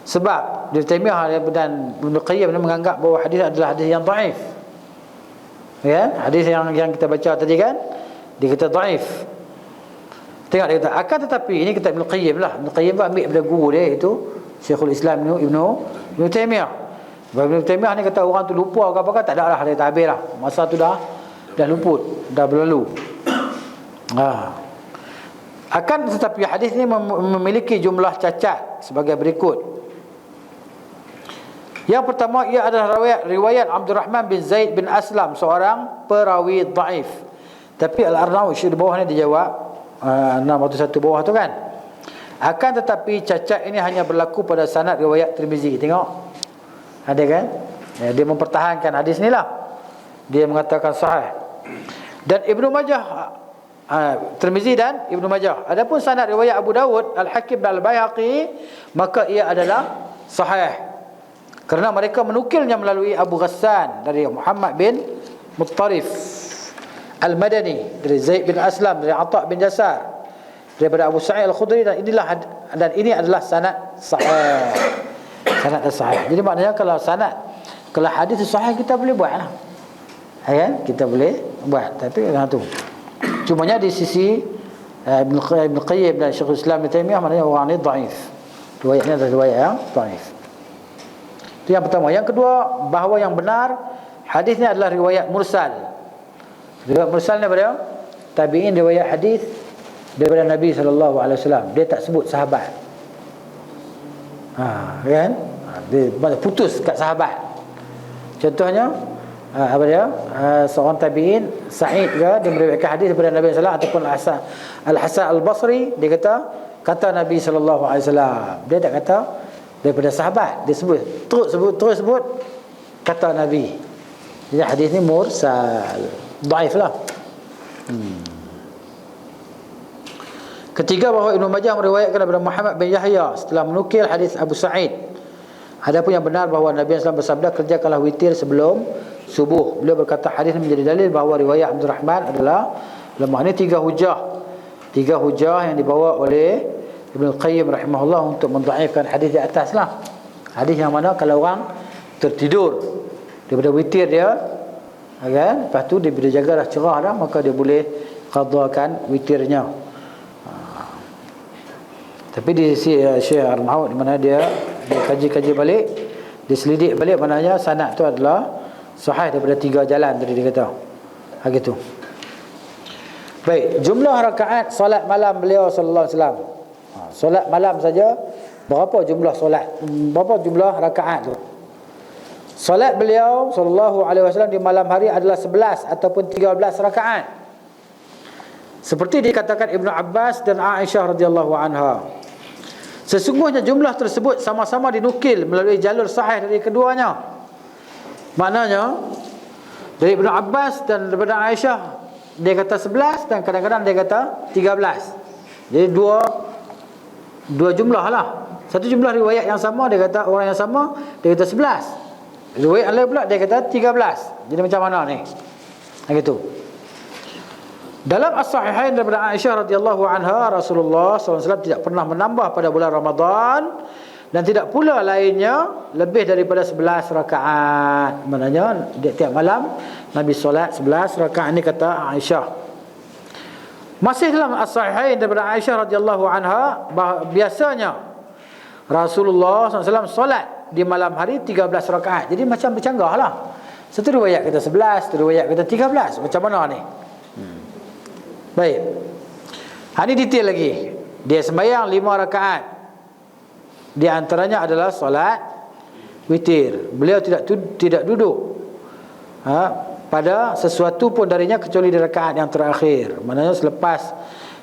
Sebab Ibn Taymiyah dan Ibn Qayyim menganggap bahawa hadis adalah hadis yang dhaif. Ya, hadis yang kita baca tadi kan, dia kata dhaif. Tengok dia kata, akan tetapi ini kata Ibn Qayyim lah. Ibn Qayyim ambil daripada guru dia, itu Syekhul Islam Ibn Taymiyah. Ibn Taymiyah ni kata orang tu lupa ke apa kan, tak ada lah, dia tak habis lah. Masa tu dah luput, dah berlalu. Akan tetapi hadis ni memiliki jumlah cacat sebagai berikut. Yang pertama, ia adalah riwayat Abdul Rahman bin Zaid bin Aslam, seorang perawi dhaif. Tapi Al-Arnawi di bawah ni dia jawab 601 bawah tu kan. Akan tetapi cacat ini hanya berlaku pada sanad riwayat Tirmizi. Tengok, ada kan? Dia mempertahankan hadis ni lah, dia mengatakan sahih. Dan Ibnu Majah, Tirmizi dan Ibnu Majah. Adapun sanad riwayat Abu Dawud, Al-Hakim dan Al-Baihaqi, maka ia adalah sahih, kerana mereka menukilnya melalui Abu Ghassan dari Muhammad bin Muttarif Al-Madani, dari Zaid bin Aslam, dari Atha bin Jasar, daripada Abu Sa'id Al-Khudri, dan ini adalah sanad sahih. Sanad sahih. Jadi maknanya kalau hadis sahih, kita boleh buat lah. Kan? Kita boleh buat. Tapi tu cumanya di sisi Ibn Qayyim dan Syekhul Islam Ibn Taymiyah, maknanya orang ni dhaif. Riwayatnya adalah riwayat yang dhaif. Itu yang pertama. Yang kedua, bahawa yang benar hadisnya adalah riwayat mursal. Riwayat mursal ni daripada tabi'in, riwayat hadis daripada Nabi SAW. Dia tak sebut sahabat. Kan? Dia putus kat sahabat. Contohnya apa dia? Seorang tabi'in Sa'id ke, dia meriwayatkan hadis daripada Nabi SAW, ataupun Al-Hasan Al-Basri, dia kata Nabi SAW. Dia tak kata daripada sahabat, dia terus sebut kata Nabi. Jadi hadis ni mursal, dhaif lah. Ketiga, bahawa Ibnu Majah meriwayatkan daripada Muhammad bin Yahya setelah menukil hadis Abu Sa'id. Adapun yang benar bahawa Nabi SAW bersabda, kerjakanlah witir sebelum subuh. Beliau berkata hadis ini menjadi dalil bahawa riwayat Abdul Rahman adalah lemah. Ini tiga hujah yang dibawa oleh Ibn Qayyim rahimahullah untuk mendhaifkan hadis di atas lah. Hadis yang mana kalau orang tertidur daripada witir dia, kan, lepas tu dia bila jaga dah cerah dah, maka dia boleh qadakan witirnya. Tapi di sisi Syekh Arnaud, di mana dia kaji balik, dia selidik balik, maknanya sanad tu adalah sahih daripada tiga jalan tadi dia kata. Gitu. Baik, jumlah rakaat solat malam beliau sallallahu alaihi wasallam. Solat malam saja berapa jumlah solat? Berapa jumlah rakaat tu? Solat beliau sallallahu alaihi wasallam di malam hari adalah 11 ataupun 13 rakaat. Seperti dikatakan Ibnu Abbas dan Aisyah radhiyallahu anha. Sesungguhnya jumlah tersebut sama-sama dinukil melalui jalur sahih dari keduanya. Maknanya dari Ibnu Abbas dan daripada Aisyah dia kata 11 dan kadang-kadang dia kata 13. Jadi dua jumlah lah. Satu jumlah riwayat yang sama dia kata orang yang sama dia kata 11. Riwayat lain pula dia kata 13. Jadi macam mana ni? Begitu. Dalam As-Sahihain daripada Aisyah radhiyallahu anha, Rasulullah SAW tidak pernah menambah pada bulan Ramadan dan tidak pula lainnya lebih daripada 11 rakaat. Maknanya tiap malam Nabi solat 11 rakaat, ini kata Aisyah. Masih dalam As-Sahihain daripada Aisyah radhiyallahu anha, biasanya Rasulullah SAW solat di malam hari 13 rakaat. Jadi macam bercanggah lah. Satu riwayat kata 11, satu riwayat kata 13. Macam mana ni? Baik. Ini detail lagi. Dia sembahyang 5 rakaat. Di antaranya adalah solat witir. Beliau tidak duduk pada sesuatu pun darinya kecuali di rakaat yang terakhir. Maknanya selepas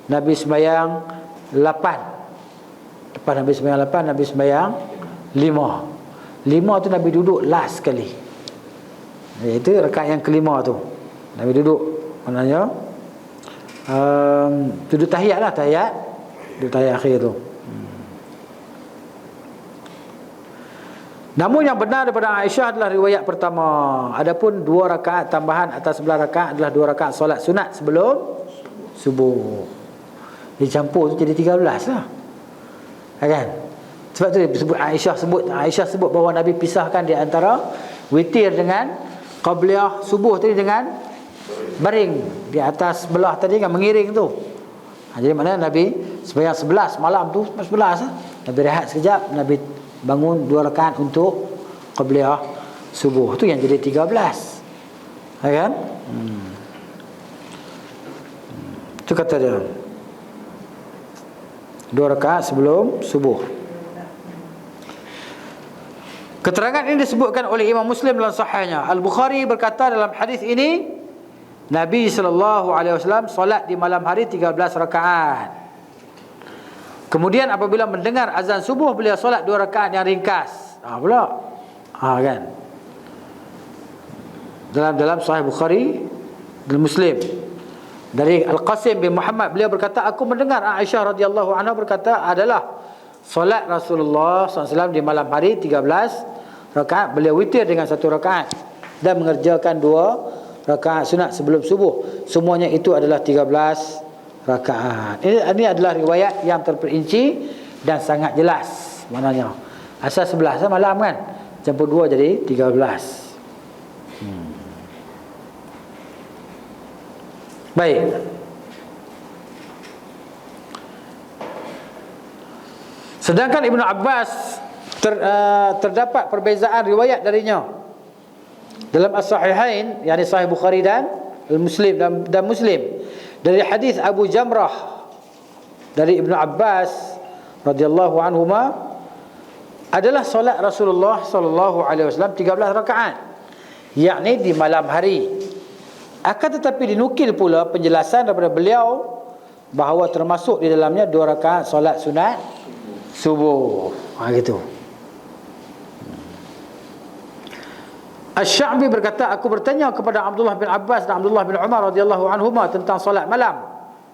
Nabi sembahyang 8. Lepas Nabi sembahyang 8, Nabi sembahyang 5. 5 tu Nabi duduk last sekali. Iaitu rakaat yang kelima tu. Nabi duduk, maknanya duduk tahiyat lah, duduk tahiyat akhir tu. Namun yang benar daripada Aisyah adalah riwayat pertama. Adapun 2 rakaat tambahan atas 11 rakaat adalah 2 rakaat solat sunat sebelum subuh. Dicampur tu jadi 13 lah. Kan? Sebab tu Aisyah sebut bahawa Nabi pisahkan di antara witir dengan qabliyah subuh tadi dengan baring di atas sebelah tadi kan, mengiring tu. Jadi maknanya Nabi sembahyang 11 malam tu 11 lah. Nabi rehat sekejap, Nabi bangun 2 rakaat untuk qabliyah subuh. Tu yang jadi 13. Kan? Itu kata dia. 2 rakaat sebelum subuh. Keterangan ini disebutkan oleh Imam Muslim dalam sahihnya. Al-Bukhari berkata dalam hadis ini, Nabi SAW solat di malam hari 13 rakaat. Kemudian apabila mendengar azan subuh, beliau solat 2 rakaat yang ringkas. Kan? Dalam Sahih Bukhari dan Muslim. Dari Al-Qasim bin Muhammad, beliau berkata, aku mendengar Aisyah radhiyallahu anha berkata, adalah solat Rasulullah SAW di malam hari 13 rakaat. Beliau witir dengan 1 rakaat dan mengerjakan 2 rakaat sunat sebelum subuh. Semuanya itu adalah 13 rakaat. Ini adalah riwayat yang terperinci dan sangat jelas. Maknanya asal 11 malam kan, campur 2 jadi 13. Baik. Sedangkan Ibnu Abbas terdapat perbezaan riwayat darinya dalam As-Sahihain, yakni Sahih Bukhari dan Muslim dan Muslim, dari hadis Abu Jamrah dari Ibnu Abbas radhiyallahu anhuma, adalah solat Rasulullah sallallahu alaihi wasallam 13 rakaat, yakni di malam hari. Akan tetapi dinukil pula penjelasan daripada beliau bahawa termasuk di dalamnya 2 rakaat solat sunat subuh. Gitu. Asy-Sya'bi berkata, aku bertanya kepada Abdullah bin Abbas dan Abdullah bin Umar radhiyallahu anhuma tentang solat malam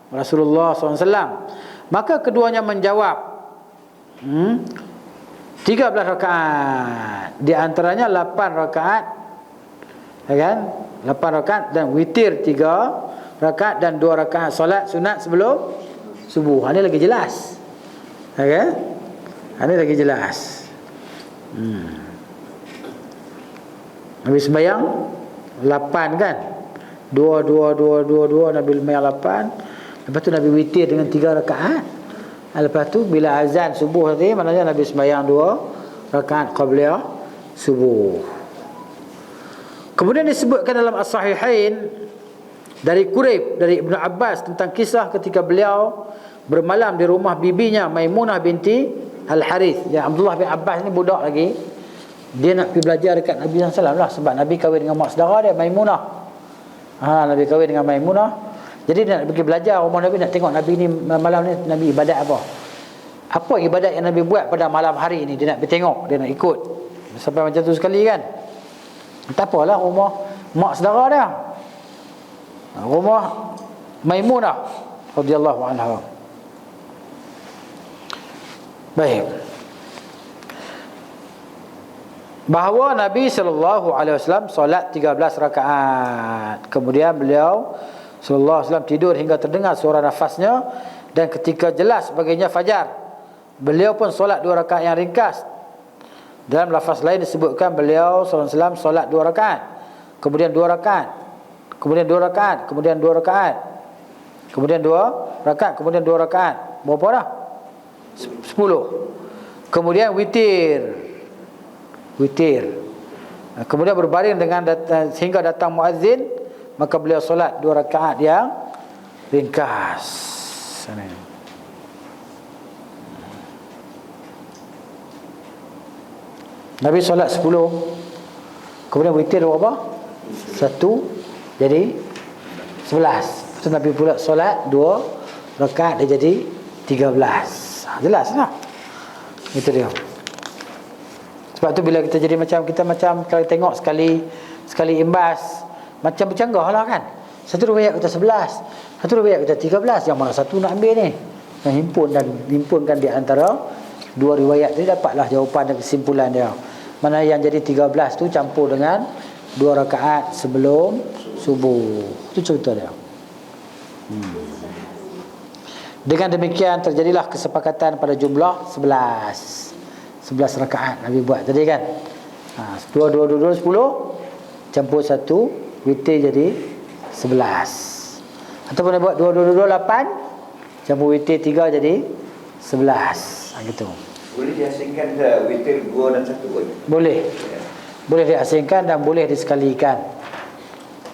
Rasulullah SAW. Maka keduanya menjawab 13 rakaat. Di antaranya 8 rakaat, kan? 8 rakaat dan witir 3 rakaat dan 2 rakaat solat sunat sebelum subuh. Ini lagi jelas. Kan? Ini lagi jelas. Nabi sembahyang 8 kan, 2 Nabi sembahyang 8. Lepas tu Nabi witir dengan 3 rakaat. Lepas tu bila azan subuh tadi, maknanya Nabi sembahyang 2 rakaat qabliyah subuh. Kemudian disebutkan dalam As-Sahihain dari Quraib, dari Ibnu Abbas, tentang kisah ketika beliau bermalam di rumah bibinya Maimunah binti Al-Harith. Yang Abdullah bin Abbas ni budak lagi, dia nak pergi belajar dekat Nabi SAW lah, sebab Nabi kahwin dengan mak saudara dia Maimunah. Nabi kahwin dengan Maimunah. Jadi dia nak pergi belajar rumah Nabi, nak tengok Nabi ni malam ni Nabi ibadat apa. Apa ibadat yang Nabi buat pada malam hari ni, dia nak pergi tengok, dia nak ikut. Sampai macam tu sekali kan. Tak apalah rumah mak saudara dia. Rumah Maimunah radhiyallahu anha. Baik. Bahawa Nabi SAW solat 13 rakaat. Kemudian beliau SAW tidur hingga terdengar suara nafasnya, dan ketika jelas baginya fajar, beliau pun solat 2 rakaat yang ringkas. Dalam lafaz lain disebutkan beliau SAW solat 2 rakaat, kemudian 2 rakaat, kemudian 2 rakaat, kemudian 2 rakaat, kemudian 2 rakaat, kemudian 2 rakaat. Berapa dah? 10. Kemudian witir. Kemudian berbaring sehingga datang muazzin, maka beliau solat 2 rakaat yang ringkas. Nabi solat 10, kemudian witir berapa? 1, jadi 11. Lepas tu Nabi pula solat 2 rakaat, dia jadi 13. Jelas lah. Itu dia. Sebab tu bila kita jadi macam kalau tengok sekali imbas, macam bercanggah lah kan. Satu riwayat kata 11, satu riwayat kata 13. Yang mana satu nak ambil ni? Yang himpunkan di antara 2 riwayat ni, dapatlah jawapan dan kesimpulan dia. Mana yang jadi 13 tu campur dengan 2 rakaat sebelum subuh. Itu cerita dia. Dengan demikian terjadilah kesepakatan pada jumlah 11 rakaat Nabi buat tadi kan. 2 10 campur 1 witir jadi 11. Ataupun dia buat 2 8 campur witir 3 jadi 11. Gitu. Boleh diasingkan witir 2 dan 1 pun? Boleh. Boleh diasingkan dan boleh disekalikan.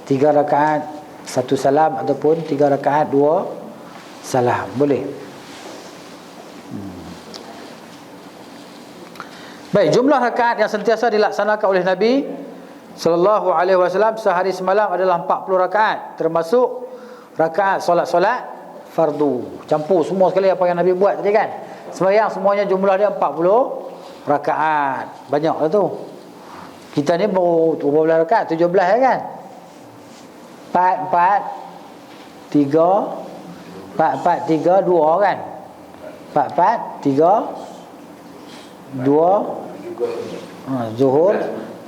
3 rakaat 1 salam ataupun 3 rakaat 2 salam. Boleh. Baik, jumlah rakaat yang sentiasa dilaksanakan oleh Nabi sallallahu alaihi wasallam sehari semalam adalah 40 rakaat, termasuk rakaat solat-solat fardu. Campur semua sekali apa yang Nabi buat tadi kan. Sembahyang semuanya jumlah dia 40 rakaat. Banyaklah tu. Kita ni baru 12 rakaat, 17 kan. 4 4 3 4 4 3 2 kan. 4 4 3 2 Zuhur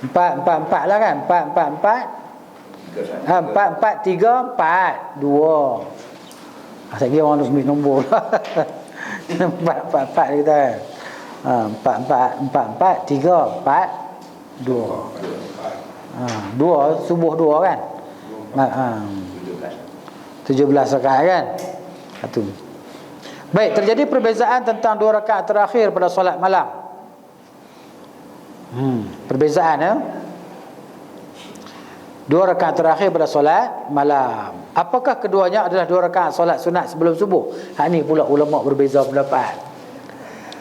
4 4 4 lah kan. 4 4 4 4 4 3 4 2. Saya kira orang nak ambil nombor lah. 4 4 4 kita kan. 4 4 4 4 3 4 2. 2 subuh 2 kan. 17 rakaat kan. Satu. Baik, terjadi perbezaan tentang 2 rakaat terakhir pada solat malam. Perbezaan 2 rakaat terakhir pada solat malam. Apakah keduanya adalah 2 rakaat solat sunat sebelum subuh? Hak ni pula ulama berbeza pendapat.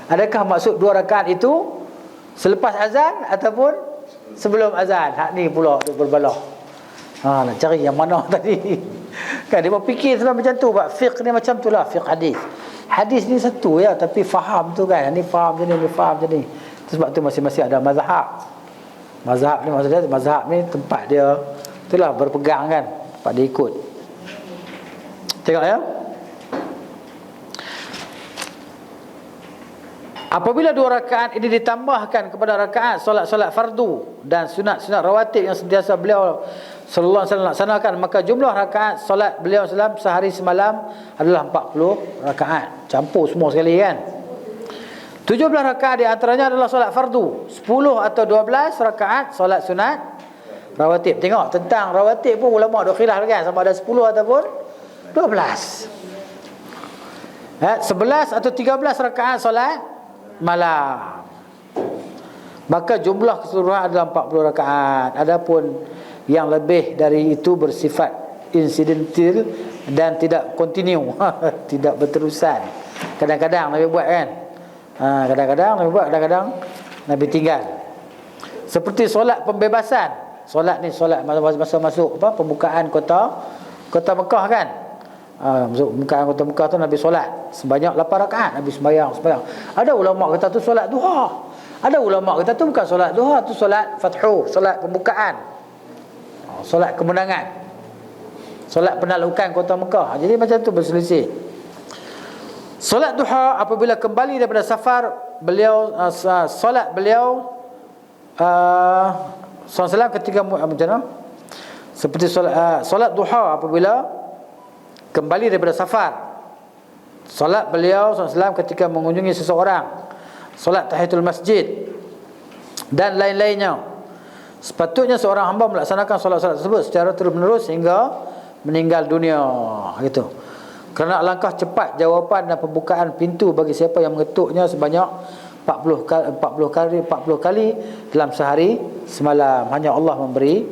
Adakah maksud 2 rakaat itu selepas azan ataupun sebelum azan? Hak ni pula dia berbalah. Nak cari yang mana tadi. Kan dia berfikir sebab macam tu. Fiqh ni macam tu lah, fiqh hadis. Hadis ni satu ya, tapi faham tu kan. Ni faham macam ni, faham macam ni. Sebab tu masing-masing ada mazhab. Mazhab ni maksudnya, mazhab ni tempat dia itulah berpegang kan, tempat dia ikut. Tengok ya. Apabila 2 rakaat ini ditambahkan kepada rakaat solat-solat fardu dan sunat-sunat rawatib yang sentiasa beliau sallallahu alaihi wasallam laksanakan, maka jumlah rakaat solat beliau sallam sehari semalam adalah 40 rakaat. Campur semua sekali kan. 17 rakaat di antaranya adalah solat fardu, 10 atau 12 rakaat solat sunat rawatib. Tengok tentang rawatib pun ulama ada khilaf kan, sama ada 10 ataupun 12. 11 atau 13 rakaat solat malam. Maka jumlah keseluruhan adalah 40 rakaat. Adapun yang lebih dari itu bersifat insidental dan tidak kontinu, tidak berterusan. Kadang-kadang Nabi buat kan. Kadang-kadang Nabi buat, kadang-kadang Nabi tinggal. Seperti solat pembebasan. Solat ni solat masa masuk pembukaan kota Mekah kan. Bukaan kota Mekah tu Nabi solat sebanyak 8 rakaat. Nabi sembahyang. Ada ulama kata tu solat duha. Ada ulama kata tu bukan solat duha, tu solat fathu, solat pembukaan. Solat kemenangan. Solat penaklukan kota Mekah. Jadi macam tu berselisih. Solat duha apabila kembali daripada safar, beliau solat beliau SAW ketika macam mana? Seperti solat duha apabila kembali daripada safar. Solat beliau SAW ketika mengunjungi seseorang. Solat tahiyatul masjid dan lain-lainnya. Sepatutnya seorang hamba melaksanakan solat-solat tersebut secara terus-menerus hingga meninggal dunia, gitu. Kerana alangkah cepat jawapan dan pembukaan pintu bagi siapa yang mengetuknya sebanyak 40 kali dalam sehari semalam. Hanya Allah memberi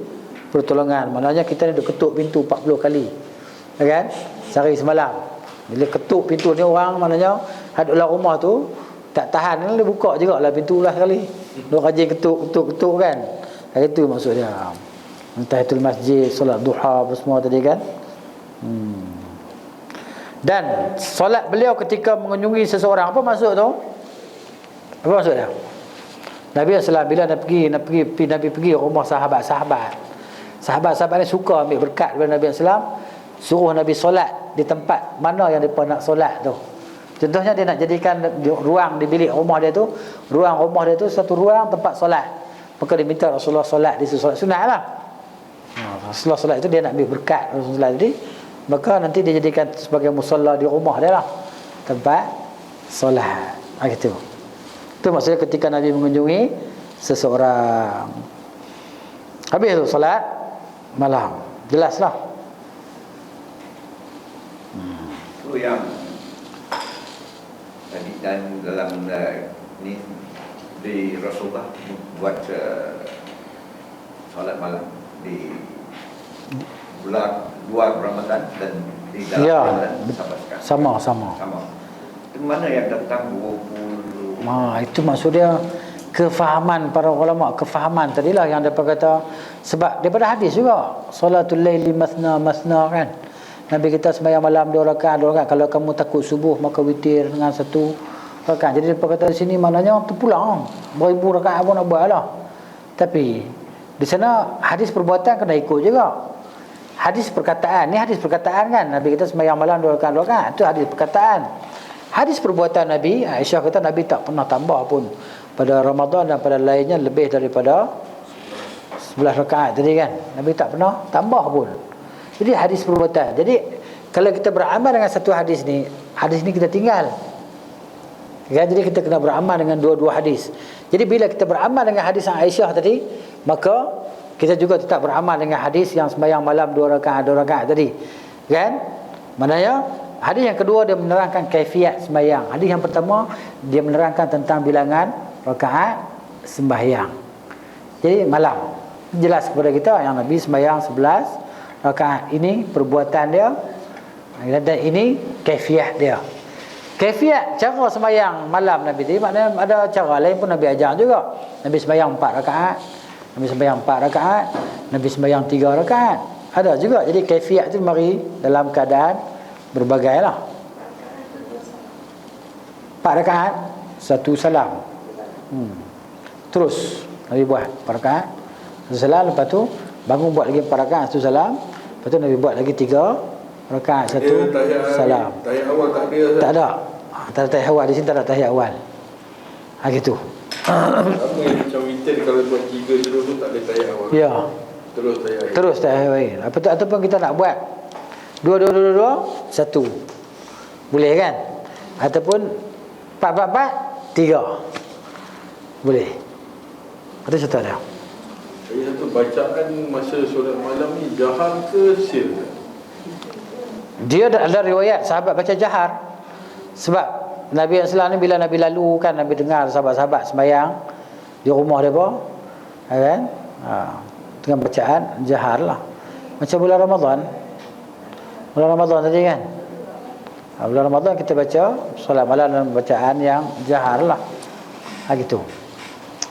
pertolongan. Maknanya kita ni duk ketuk pintu 40 kali, ya kan? Sehari semalam. Bila ketuk pintu ni orang, maknanya hadutlah rumah tu tak tahan, dia buka juga lah pintu lah sekali. Dia rajin ketuk kan. Itu maksudnya. Tahiyatul masjid, solat duha apa semua tadi kan. Dan solat beliau ketika mengunjungi seseorang, apa maksud tu? Apa maksudnya? Nabi SAW bila Nabi pergi rumah sahabat-sahabat ni suka ambil berkat daripada Nabi SAW, suruh Nabi solat di tempat mana yang mereka nak solat tu. Contohnya dia nak jadikan ruang di bilik rumah dia tu, ruang rumah dia tu satu ruang tempat solat. Maka dia minta Rasulullah solat di situ, solat sunat lah. Rasulullah solat itu dia nak ambil berkat Rasulullah tadi, maka nanti dia jadikan sebagai musalla di rumah dia lah, tempat solat. Gitu. Itu maksudnya ketika Nabi mengunjungi seseorang. Habis tu solat malam. Jelaslah. Itu yang tadi dan dalam ni di Rasulullah buat solat malam di bulan luar Ramadan dan di dalam Ramadan sama. Itu mana yang datang 20? Itu maksud dia kefahaman para ulama, kefahaman tadilah yang dapat kata, sebab daripada hadis juga salatul laili masna kan. Nabi kita sembahyang malam 2 rakaat. Kalau kamu takut subuh maka witir dengan 1 rakaat. Jadi dapat kata di sini maknanya terpulang beribu rakaat pun nak buat lah. Tapi di sana hadis perbuatan kena ikut juga. Hadis perkataan, ni hadis perkataan kan. Nabi kita sembahyang malam 2 rakaat. Itu hadis perkataan. Hadis perbuatan Nabi, Aisyah kata Nabi tak pernah tambah pun pada Ramadan dan pada lainnya lebih daripada 11 rakaat tadi kan. Nabi tak pernah tambah pun. Jadi hadis perbuatan. Jadi kalau kita beramal dengan satu hadis ni kita tinggal. Ya, jadi kita kena beramal dengan dua-dua hadis. Jadi bila kita beramal dengan hadis Aisyah tadi, maka kita juga tetap beramal dengan hadis yang sembahyang malam 2 rakaat tadi. Kan? Maknanya hadis yang kedua dia menerangkan kaifiat sembahyang. Hadis yang pertama dia menerangkan tentang bilangan rakaat sembahyang. Jadi malam jelas kepada kita yang Nabi sembahyang 11 rakaat. Ini perbuatan dia dan ini kaifiat dia. Kaifiat cara sembahyang malam Nabi tadi maknanya ada cara lain pun Nabi ajar juga. Nabi sembahyang 4 rakaat, Nabi sembahyang 4 rakaat, Nabi sembahyang 3 rakaat. Ada juga. Jadi kaifiat tu mari dalam keadaan berbagai lah. 4 rakaat, 1 salam. Terus Nabi buat 4 rakaat, 1 salam, lepas tu bangun buat lagi 4 rakaat, 1 salam. Lepas tu Nabi buat lagi 3 rakaat, 1 salam. Tahiyat awal tak ada. Tak ada. Tak ada tahiyat awal. Di sini tak ada tahiyat awal. Gitu. Apa yang macam witir kalau buat 3 terus tu tak ada tahiyat awal. Ya. Terus tahiyat tahiyat awal. Ataupun kita nak buat 2, 1. Boleh kan? Ataupun 4, 3. Boleh. Ada satu ada. Jadi satu bacaan masa solat malam ni jahar ke sir? Dia ada riwayat sahabat baca jahar. Sebab Nabi SAW ni bila Nabi lalu kan, Nabi dengar sahabat-sahabat sembahyang di rumah dia pun, kan? Dengan bacaan jahar lah. Macam bulan Ramadan. Bulan Ramadan tadi kan. Bulan Ramadan kita baca solat malam dengan bacaan yang jahar lah. Gitu.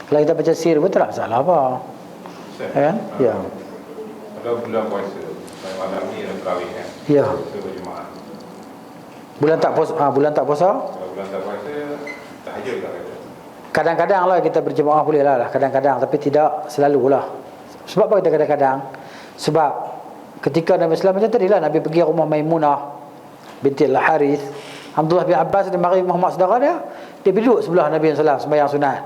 Kalau kita baca sir pun tak salah apa. Kan? Ya. Kalau bulan puasa malam ni ada tarawih kan? Ya. Berjemaah. Bulan tak puasa, bulan tak puasa. Kalau bulan tak puasa, tahajud tak kata. Kadang-kadang lah kita berjemaah boleh lah, kadang-kadang, tapi tidak selalulah. Sebab apa kita kadang-kadang? Sebab ketika Nabi Islam macam tadi lah, Nabi pergi rumah Maimunah binti Al-Harith, Abdullah bin Abbas dia mari Muhammad saudara dia, dia duduk sebelah Nabi SAW sembahyang sunat.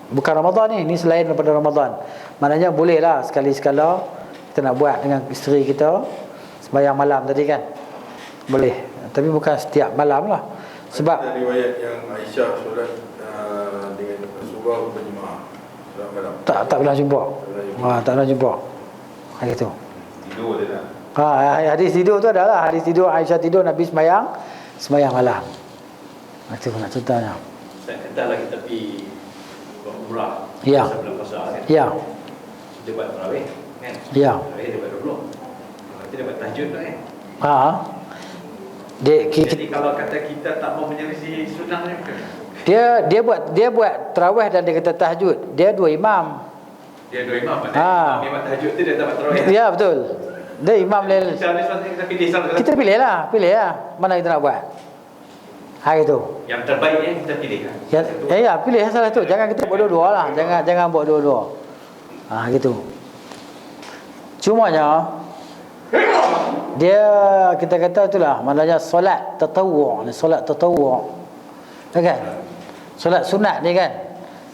Bukan Ramadan ni selain daripada Ramadan. Maknanya boleh lah sekali-sekala kita nak buat dengan isteri kita sembahyang malam tadi kan. Boleh. Tapi bukan setiap malam lah. Sebab ada riwayat yang Aisyah solat dengan Rasulullah berjemaah solat malam. tak pernah jumpa. Tak pernah jumpa. Hari tu. Tidur je lah. Hadis tidur tu adalah hadis tidur Aisyah tidur, Nabi sembahyang malam. Itu nak ceritanya. Saya katalah kita pergi buat umrah. Ya. Sebelum puasa kan. Ya. Dia buat tarawih kan. Ya. Tarawih dia buat 20. Nanti dia buat tahajud tu kan. Jadi kalau kata kita tak mau menyelisih sunnah ni bukan? Dia buat tarawih dan dia kata tahajud. Dia dua imam. Dia dua imam. Imam buat tahajud tu dia tak buat tarawih. Ya betul. Dia imam lel. Kita pilih salah. Kita pilih lah. Mana kita nak buat. Hari tu. Yang terbaik yang kita pilih kan. Ya, pilih salah tu. Jangan kita buat dua-dua lah. Jangan buat dua-dua. Gitu. Cumanya dia kita kata itulah maknanya solat tatawwu' ni, solat tatawwu'. Kan? Solat sunat ni kan.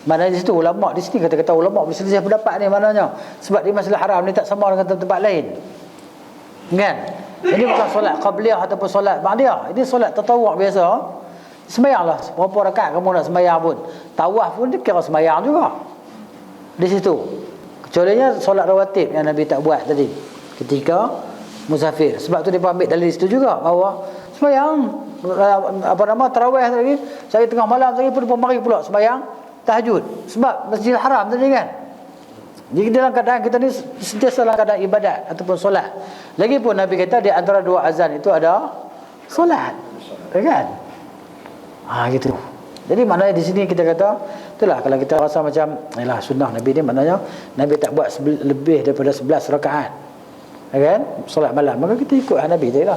Maknanya di situ ulama di sini kata ulama berselisih pendapat ni maknanya sebab di Masjidil Haram ni tak sama dengan tempat lain. Kan? Ini bukan solat qabliyah ataupun solat ba'diyah. Ini solat tatawwu' biasa. Sembahyanglah berapa rakaat kamu nak sembahyang pun. Tawaf pun dikira sembahyang juga. Di situ. Kecualinya solat rawatib yang Nabi tak buat tadi ketika musafir. Sebab tu dia ambil dalil situ juga bahawa sembahyang tarawih tadi, saya tengah malam tadi pun mari pula sembahyang tahajud. Sebab Masjidil Haram tadi kan. Jadi dalam keadaan kita ni sentiasa dalam keadaan ibadat ataupun solat. Lagipun Nabi kata di antara dua azan itu ada solat. Kan? Gitu. Jadi maknanya di sini kita kata itulah kalau kita rasa macam yalah sunnah Nabi ni maknanya Nabi tak buat lebih daripada 11 rakaat. Kan? Solat malam. Maka kita ikut Nabi tadi lah.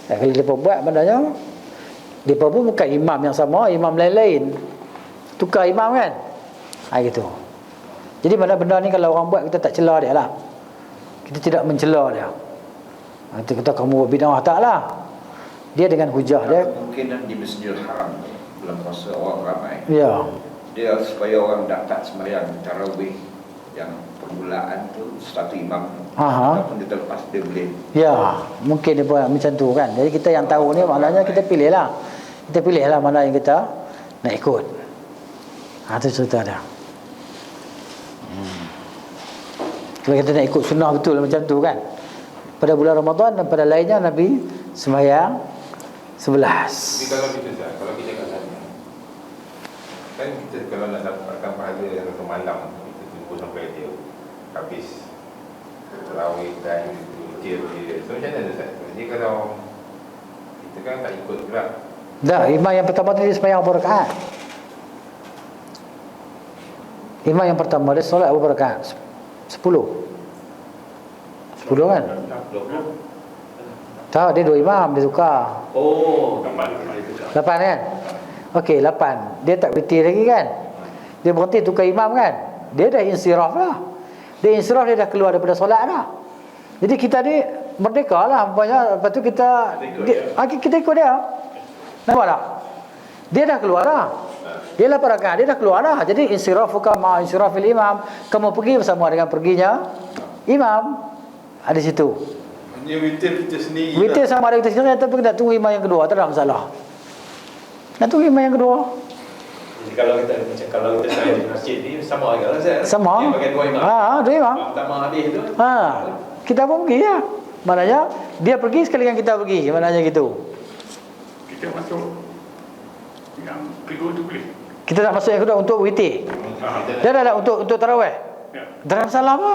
Kalau dia buat maknanya dia pun bukan imam yang sama, imam lain-lain. Tukar imam kan? Gitu. Jadi mana benda ni kalau orang buat kita tak celah dia lah. Kita tidak mencela dia. Nanti kita kamu buat bid'ah tak lah. Dia dengan hujah dia. Kemungkinan di Masjidil Haram bulan puasa orang ramai. Ya. Dia supaya orang dapat sembahyang tarawih yang permulaan tu satu imam. Ataupun dia terlepas dia boleh. Ya, mungkin dia buat macam tu kan. Jadi kita yang tahu ni maknanya kita pilih lah. Kita pilih lah mana yang kita nak ikut. Itu cerita dia. Kalau kita nak ikut sunnah betul macam tu kan. Pada bulan Ramadan dan pada lainnya Nabi sembahyang 11. Tapi kalau kita kat sana kan kita kalau nak dapatkan pahala yang satu malam kita tunggu sampai dia habis tarawih dan witir dia. So macam mana Ustaz? Jadi kalau kita kan tak ikut pula. Dah, imam yang pertama tadi sembahyang berapa rakaat? Imam yang pertama dia solat berapa rakaat? 10 kan? Tak, dia dua imam, dia tukar. 8 kan? Okey, 8. Dia tak witir lagi kan? Dia berhenti tukar imam kan? Dia dah insiraf lah. Dia insiraf, dia dah keluar daripada solat dah. Jadi kita ni merdeka lah. Lepas tu kita ikut dia. Nampak tak? Dia dah keluar dah. Dia 8 rakaat, dia dah keluar dah. Jadi insirafuka ma insirafil imam. Kamu pergi bersama dengan perginya imam. Ada situ. Dia witir kita sendiri. Witir sama ada kita sendiri ataupun kita tunggu imam yang kedua, tak ada masalah. Nak tunggu imam yang kedua. Jadi kalau kita saya di masjid ni sama juga lah Ustaz. Sama. Dia pakai dua imam. Dua imam. Pertama habis tu. Kita pun pergi ya. Maknanya dia pergi sekalian kita pergi. Maknanya gitu. Kita masuk yang kedua tu boleh. Kita nak masuk yang kedua untuk witir. Dan ada untuk tarawih. Ya. Tak ada masalah apa.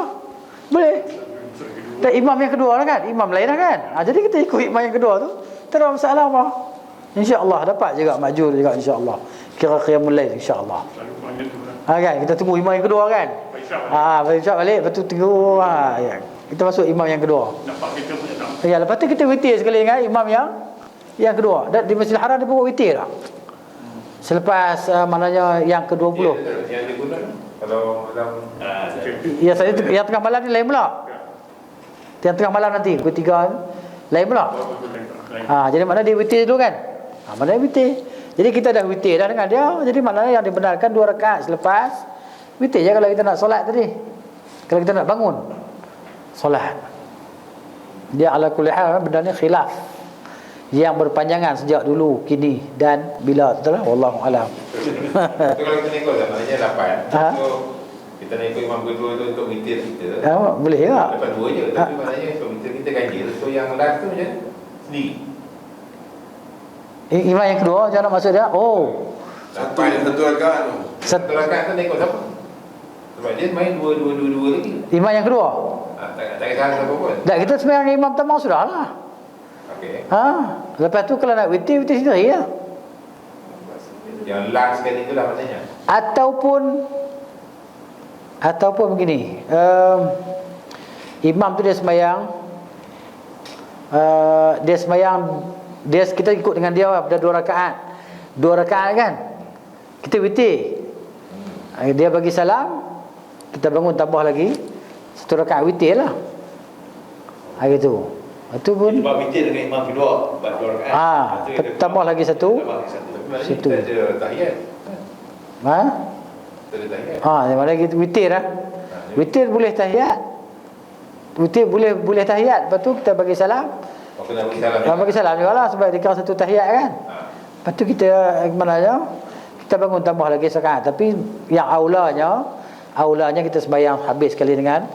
Boleh. Dan imam yang kedua lah kan. Imam lain lah kan. Jadi kita ikut imam yang kedua tu. Tak ada masalah apa. InsyaAllah dapat juga majul juga insyaAllah. Kira qiyamul lail insyaAllah. Lalu banyak tu lah. Kan kita tunggu imam yang kedua kan. Isyak balik. Lepas tu tunggu ya. Kita masuk imam yang kedua. Nampak kita punya tak. Ya, lepas tu kita witir sekali dengan imam yang Yang kedua, dan di Masjidil Haram dia pun buat witir tak? Selepas maknanya yang ke-20. Yang dia guna kalau malam Yang tengah malam ni lain pula. Yang tengah malam nanti pukul 3 lain pula. Jadi maknanya dia witir dulu kan. Maknanya witir. Jadi kita dah witir dah dengan dia. Jadi maknanya yang dibenarkan 2 rakaat selepas witir je kalau kita nak solat tadi. Kalau kita nak bangun solat. Dia ala kulli hal benda ni khilaf yang berpanjangan sejak dulu, kini dan bila, betul lah, wallahu alam. kalau kita ikut maknanya 8. So kita nak ikut imam kedua tu untuk witir kita. Boleh juga. Lepas 2 je. Tapi maknanya untuk witir kita ganjil. So yang last tu macam sendiri. Imam yang kedua macam mana maksud dia? Satu rakaat tu. Satu rakaat tu nak ikut siapa? Sebab dia main 2 lagi. Imam yang kedua. Tak kisah siapa pun. Tak, kita sembahyang dengan imam pertama sudah lah. Okey. Lepas tu kalau nak witir sendiri lah. Yang last sekali tu lah maksudnya. Ataupun begini, imam tu dia sembahyang, kita ikut dengan dia pada 2 rakaat. 2 rakaat kan, kita witir. Dia bagi salam, kita bangun tambah lagi 1 rakaat witir lah. Gitu. Itu pun Sebab witir dengan imam kedua buat 2 rakaat. tambah lagi 1. Situ. Kita ada tahiyat. Kita ada tahiyat. Mana kita witir lah. Witir boleh tahiyat. Witir boleh tahiyat. Lepas tu kita bagi salam. Kena bagi salam. Bagi salam juga lah sebab dikira 1 tahiyat kan. Lepas tu kita kita bangun tambah lagi sekarang. Tapi yang aulanya kita sembahyang habis sekali dengan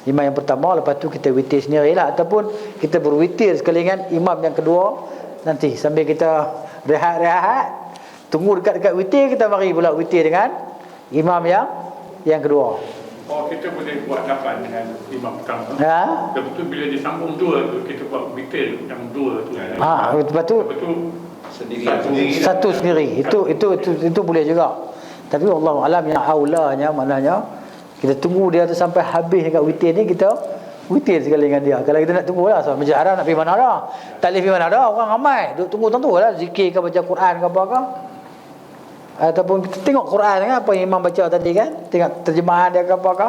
imam yang pertama, lepas tu kita witir sendirilah, ataupun kita berwitir sekali dengan imam yang kedua nanti sambil kita rehat-rehat, tunggu dekat-dekat witir, kita mari pula witir dengan imam yang kedua. Kita boleh buat 8 dengan imam pertama. Lepas tu bila disambung 2 tu, kita buat witir yang 2 tu. Lepas tu satu sendiri. Itu boleh juga. Tapi Allah alam yang aulanya maknanya kita tunggu dia tu sampai habis dekat witir ni, kita witir sekali dengan dia. Kalau kita nak tunggu lah, so, Masjid Haram nak pergi mana dah, tak boleh pergi mana dah, orang ramai duk tunggu tentu lah, zikir ke, baca Quran ke apa ke, ataupun kita tengok Quran kan, apa yang imam baca tadi kan, tengok terjemahan dia ke apa ke.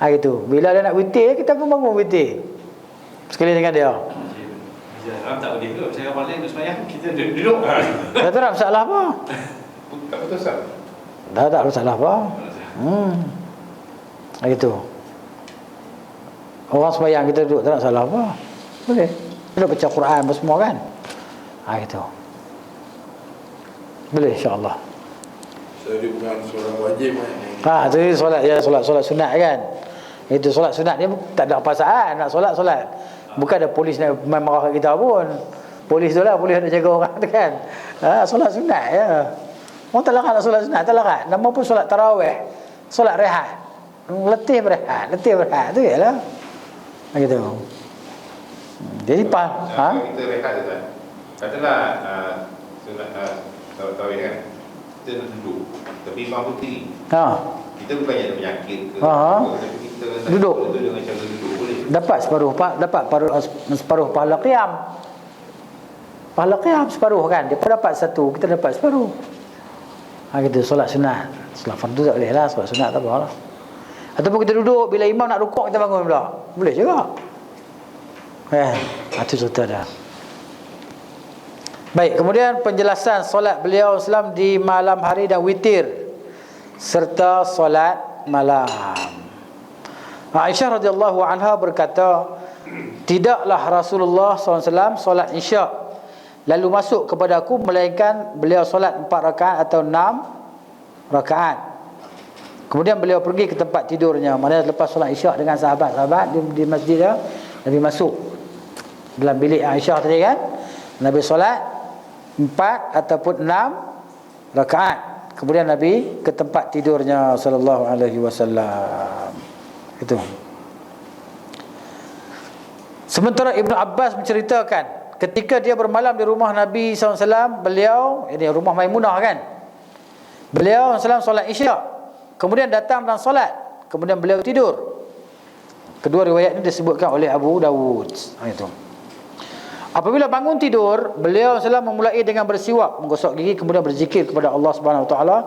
Gitu. Bila dia nak witir, kita pun bangun witir sekali dengan dia. Tak boleh ke? Saya balik duduk sembahyang, kita duduk. Tak ada masalah apa. Tak betul sah. Tak ada masalah apa. Gitu. Orang sembahyang kita duduk, tak ada salah apa. Boleh. Duduk baca Quran apa semua kan. Gitu. Boleh insya-Allah. So dia bukan solat wajib kan. Tu solat sunat kan. Itu solat sunat ni tak ada paksaan nak solat. Bukan ada polis nak main marah kat kita pun. Polis tu lah, polis nak jaga orang tu kan. Solat sunat ya. Orang tak larat nak solat sunat, tak larat. Nama pun solat tarawih. Solat rehat. Letih berehat tu jelah. Gitu. Jadi kita rehat tu kan. Katalah sunat tarawih kan. Kita nak duduk. Tapi imam tu tinggi. Kita bukannya ada penyakit ke. Tapi kita duduk dengan cara duduk boleh. Dapat separuh pahala qiyam. Pahala qiyam separuh kan. Dia dapat 1, kita dapat separuh. Gitu solat sunat. Solat fardu tak boleh lah, solat sunat tak apa lah. Ataupun kita duduk, bila imam nak rukuk kita bangun pula. Boleh juga. Itu cerita dah. Baik, kemudian penjelasan solat beliau Islam di malam hari dan witir serta solat malam. Aisyah radhiyallahu anha berkata, tidaklah Rasulullah SAW solat isyak lalu masuk kepada aku melainkan beliau solat 4 rakaat atau 6 rakaat. Kemudian beliau pergi ke tempat tidurnya. Maknanya lepas solat isyak dengan sahabat-sahabat di masjid dia, Nabi masuk dalam bilik Aisyah tadi kan. Nabi solat 4 ataupun 6 rakaat. Kemudian Nabi ke tempat tidurnya sallallahu alaihi wasallam. Itu. Sementara Ibnu Abbas menceritakan ketika dia bermalam di rumah Nabi SAW, beliau, ini rumah Maimunah kan, beliau SAW solat isyak, kemudian datang dan solat, kemudian beliau tidur. Kedua riwayat ini disebutkan oleh Abu Dawud. Itu. Apabila bangun tidur, beliau SAW memulai dengan bersiwak, menggosok gigi, kemudian berzikir kepada Allah Subhanahu Wa Taala.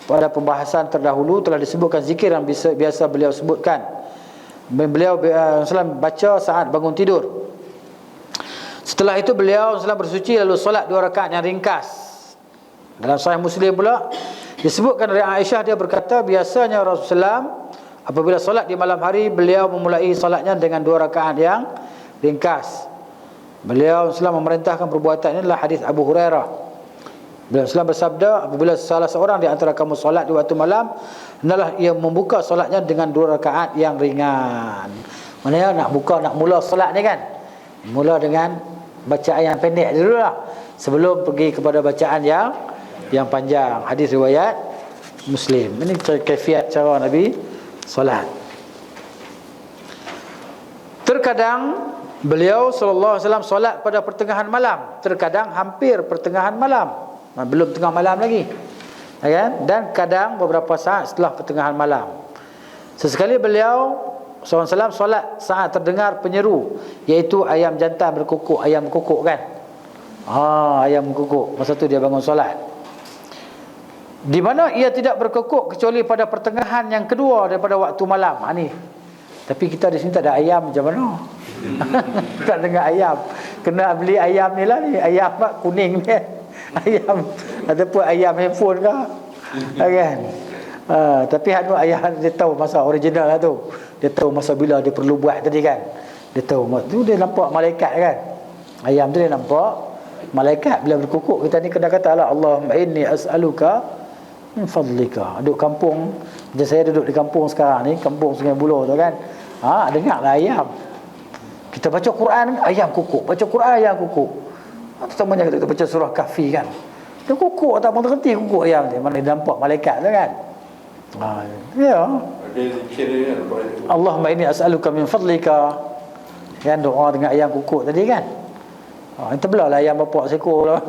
Pada pembahasan terdahulu telah disebutkan zikir yang biasa beliau sebutkan. Beliau SAW baca saat bangun tidur. Setelah itu beliau SAW bersuci lalu solat 2 rakaat yang ringkas. Dalam Sahih Muslim pula disebutkan dari Aisyah, dia berkata, biasanya Rasulullah apabila solat di malam hari, beliau memulai solatnya dengan 2 rakaat yang ringkas. Beliau SAW memerintahkan perbuatan ini adalah hadis Abu Hurairah. Beliau SAW bersabda, apabila salah seorang di antara kamu solat di waktu malam, hendaklah ia membuka solatnya dengan 2 rakaat yang ringan. Maksudnya nak mula solat ni kan, mula dengan bacaan yang pendek dululah, sebelum pergi kepada bacaan yang panjang. Hadis riwayat Muslim. Ini kaifiat cara Nabi solat. Terkadang beliau SAW solat pada pertengahan malam, terkadang hampir pertengahan malam, belum tengah malam lagi, kan? Dan kadang beberapa saat setelah pertengahan malam. Sesekali beliau SAW solat saat terdengar penyeru, iaitu ayam jantan berkukuk, ayam berkukuk kan, ayam berkukuk. Masa tu dia bangun solat, di mana ia tidak berkukuk kecuali pada pertengahan yang kedua daripada waktu malam. Ni tapi kita di sini tak ada ayam, macam mana? Tak dengar ayam, kena beli ayam ni lah, ni ayam kuning ni, ayam ataupun ayam handphone ke, kan? Tapi ayam dia tahu masa original lah tu, dia tahu masa bila dia perlu buat tadi kan, dia tahu tu, dia nampak malaikat kan, ayam tu dia nampak malaikat bila berkukuk. Kita ni kena kata lah, Allahumma inni as'aluka min fadlika. Duduk kampung, macam saya duduk di kampung sekarang ni, kampung Sungai Buloh tu kan, dengarlah ayam. Kita baca Quran, ayam kukuk, baca Quran, ayam kukuk. Terutamanya kita baca surah Kahfi kan, dia kukuk, tak berhenti kukuk ayam dia. Mana dia nampak malaikat tu kan. Ya. Allahumma inni as'aluka min fadlika. Kan doa dengan ayam kukuk tadi kan. Itu belah lah ayam bapak seekor lah.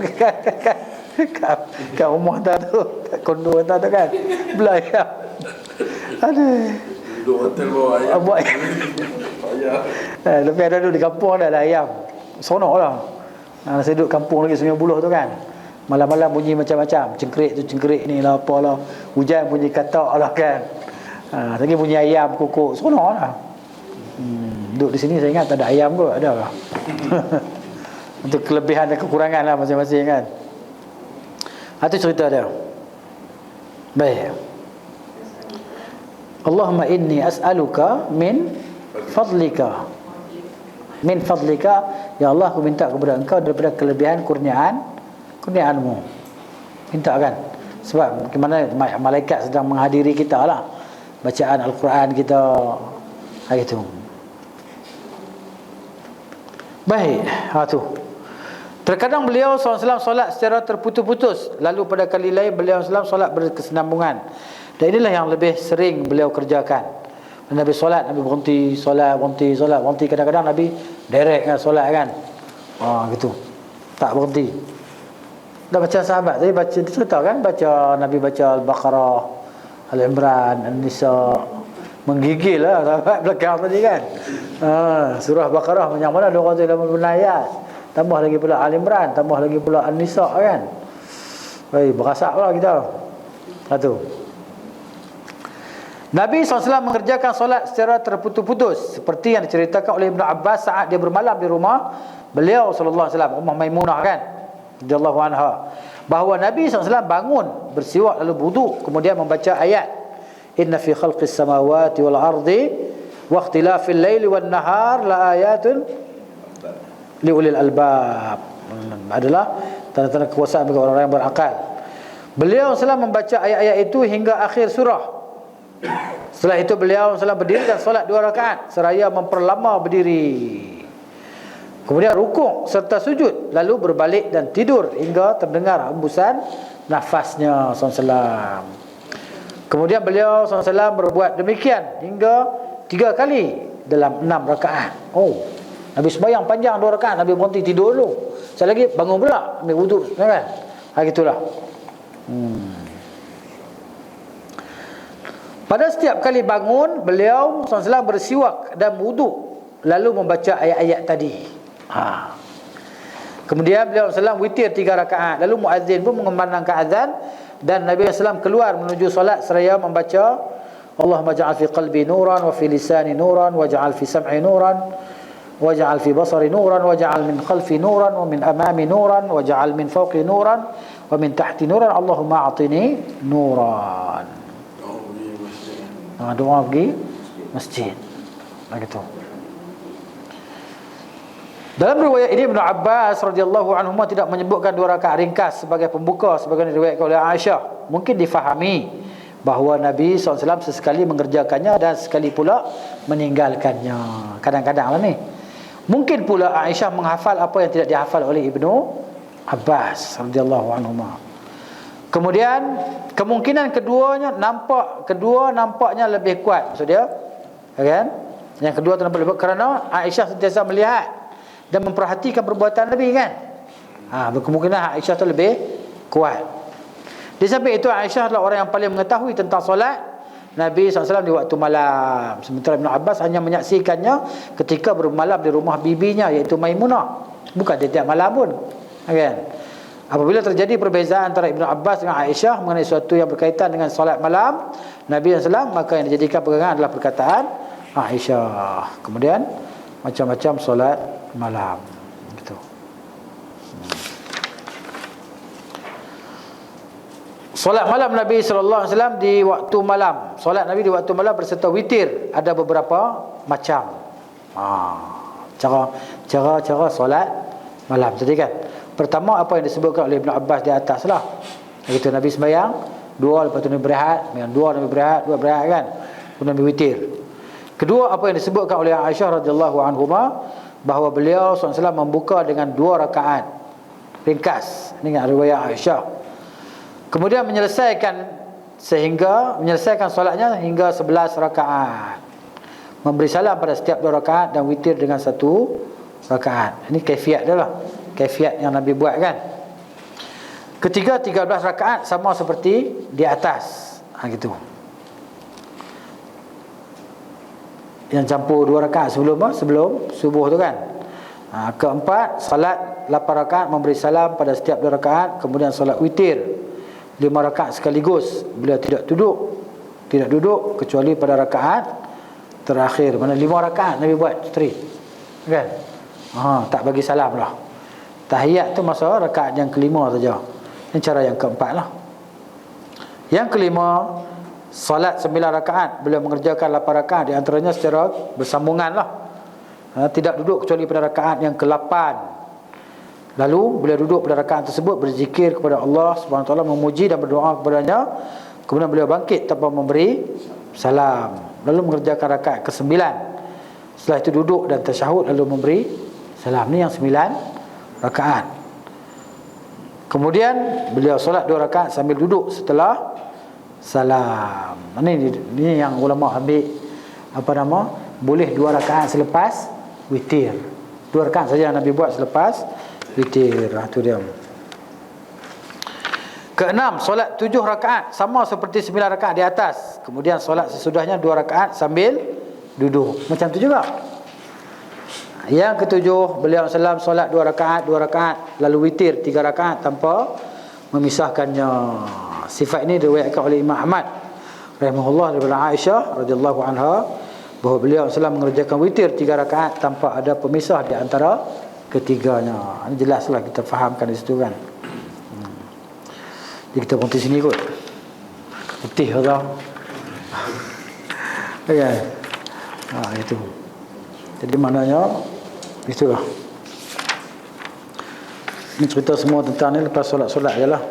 Kat rumah tak tu, kat kondo tak tu kan, belah ayam. Aduh, duduk hotel bawa ayam. Tapi ada duduk di kampung ada ayam, sonok lah. Saya duduk kampung lagi Sungai Buloh tu kan, malam-malam bunyi macam-macam, cengkerik tu cengkerik ni lah, apalah, hujan bunyi katak lah kan, lagi bunyi ayam kukuk, sonok lah. Duduk di sini saya ingat tak ada ayam kot, ada lah. Untuk kelebihan dan kekurangan lah masing-masing kan. Itu cerita dia. Baik. Allahumma inni as'aluka min fadlika. Min fadlika, ya Allah, aku minta kepada engkau daripada kelebihan kurniaanmu. Minta kan. Sebab bagaimana malaikat sedang menghadiri kita lah, bacaan Al-Quran kita hari itu. Baik, tu. Terkadang beliau SAW solat secara terputus-putus, lalu pada kali lain beliau SAW solat berkesinambungan. Dan inilah yang lebih sering beliau kerjakan. Nabi solat, Nabi berhenti, solat, berhenti, solat, berhenti. Kadang-kadang Nabi direct kan solat kan, gitu, tak berhenti. Dah baca sahabat tadi, baca cerita kan, Nabi baca Al-Baqarah, Al-Imran, An-Nisa, menggigil lah sahabat belakang tadi kan. Surah Baqarah yang mana 280 ayat, tambah lagi pula Al-Imran, tambah lagi pula An-Nisa kan. Berasap lah kita. Satu. Nabi SAW mengerjakan solat secara terputus-putus, seperti yang diceritakan oleh Ibnu Abbas saat dia bermalam di rumah beliau SAW, rumah Maimunah kan, radhiyallahu anha, bahawa Nabi SAW bangun, bersiwak lalu wudu, kemudian membaca ayat inna fi khalqis samawati wal ardi wa ikhtilafil laili wan nahar la ayatun li ulil albab, adalah tanda-tanda kekuasaan bagi orang-orang yang berakal. Beliau SAW membaca ayat-ayat itu hingga akhir surah. Setelah itu beliau SAW berdiri dan solat 2 rakaat seraya memperlama berdiri, kemudian rukuk serta sujud, lalu berbalik dan tidur hingga terdengar hembusan nafasnya SAW. Kemudian beliau SAW berbuat demikian hingga 3 kali dalam 6 rakaat. Nabi sembahyang panjang 2 rakaat, Nabi berhenti tidur dulu, sekali lagi bangun pula ambil wuduk kan. Gitulah. Pada setiap kali bangun, beliau SAW bersiwak dan wuduk, lalu membaca ayat-ayat tadi. Kemudian beliau SAW witir 3 rakaat. Lalu muazzin pun mengumandangkan azan dan Nabi SAW keluar menuju solat seraya membaca Allahumma ja'al fi qalbi nuran wa fi lisani nuran wa ja'al fi sam'i nuran wa ja'al fi basari nuran wa ja'al min khalfi nuran wa min amami nuran wa ja'al min fawqi nuran wa min tahti nuran Allahumma a'tini nuran. Doa pergi masjid. Begitu. Dalam riwayat ini Ibn Abbas radhiyallahu anhu tidak menyebutkan 2 rakaat ringkas sebagai pembuka sebagaimana diriwayatkan oleh Aisyah. Mungkin difahami bahawa Nabi SAW sesekali mengerjakannya dan sekali pula meninggalkannya. Kadang-kadang lah ni. Mungkin pula Aisyah menghafal apa yang tidak dihafal oleh Ibn Abbas radhiyallahu anhu. Kemudian kemungkinan nampaknya lebih kuat. Maksud dia, kan? Yang kedua tu nampak lebih kuat kerana Aisyah sentiasa melihat dan memperhatikan perbuatan Nabi, kan? Berkemungkinan Aisyah tu lebih kuat. Di samping itu Aisyah adalah orang yang paling mengetahui tentang solat Nabi SAW di waktu malam. Sementara Ibn Abbas hanya menyaksikannya ketika bermalam di rumah bibinya iaitu Maimunah. Bukan tiap malam pun, kan? Apabila terjadi perbezaan antara Ibn Abbas dengan Aisyah mengenai sesuatu yang berkaitan dengan solat malam Nabi SAW, maka yang dijadikan pegangan adalah perkataan Aisyah. Kemudian macam-macam solat malam gitu. Solat malam Nabi SAW di waktu malam. Solat Nabi di waktu malam berserta witir ada beberapa macam. Cara solat malam tadi, kan? Pertama apa yang disebutkan oleh Ibn Abbas di atas lah. Iaitu Nabi sembahyang 2, lepas tu Nabi berehat, sembahyang 2, Nabi berehat, 2 berehat, kan? Kemudian Nabi witir. Kedua, apa yang disebutkan oleh Aisyah radhiyallahu anhuma bahawa beliau SAW membuka dengan 2 rakaat ringkas. Ini dengan riwayat Aisyah. Kemudian menyelesaikan solatnya hingga 11 rakaat. Memberi salam pada setiap 2 rakaat dan witir dengan 1 rakaat. Ini kaifiat dia lah. Kaifiat yang Nabi buat, kan? Ketiga, 13 rakaat sama seperti di atas. Gitu. Yang campur 2 rakaat sebelum subuh tu, kan? Keempat, salat 8 rakaat memberi salam pada setiap 2 rakaat. Kemudian salat witir 5 rakaat sekaligus. Beliau tidak duduk kecuali pada rakaat terakhir. Mana 5 rakaat Nabi buat isteri, kan? Tak bagi salam lah. Tahiyat tu masa rakaat yang kelima saja. Ini cara yang keempat lah. Yang kelima, salat 9 rakaat. Beliau mengerjakan 8 rakaat di antaranya secara bersambungan lah. Tidak duduk kecuali pada rakaat yang ke-8. Lalu beliau duduk pada rakaat tersebut berzikir kepada Allah SWT, memuji dan berdoa kepadanya. Kemudian beliau bangkit tanpa memberi salam. Lalu mengerjakan rakaat ke-9. Setelah itu duduk dan tasyahud lalu memberi salam. Ini yang 9 rakaat. Kemudian beliau solat 2 rakaat sambil duduk setelah salam. Ini yang ulama ambil boleh 2 rakaat selepas witir. 2 rakaat saja Nabi buat selepas witir. Itu dia. Keenam, solat 7 rakaat sama seperti 9 rakaat di atas. Kemudian solat sesudahnya 2 rakaat sambil duduk. Macam tu juga. Yang ketujuh, beliau SAW solat 2 rakaat lalu witir 3 rakaat tanpa memisahkannya. Sifat ini diriwayatkan oleh Imam Ahmad rahimahullah daripada Aisyah radhiyallahu anha bahawa beliau SAW mengerjakan witir 3 rakaat tanpa ada pemisah di antara ketiganya. Ini jelaslah kita fahamkan di situ, kan? Jadi kita berhenti sini kot. Putih tau. Okay. Itu. Jadi maknanya itulah. Ini cerita semua tentang ni lepas solat-solat je lah.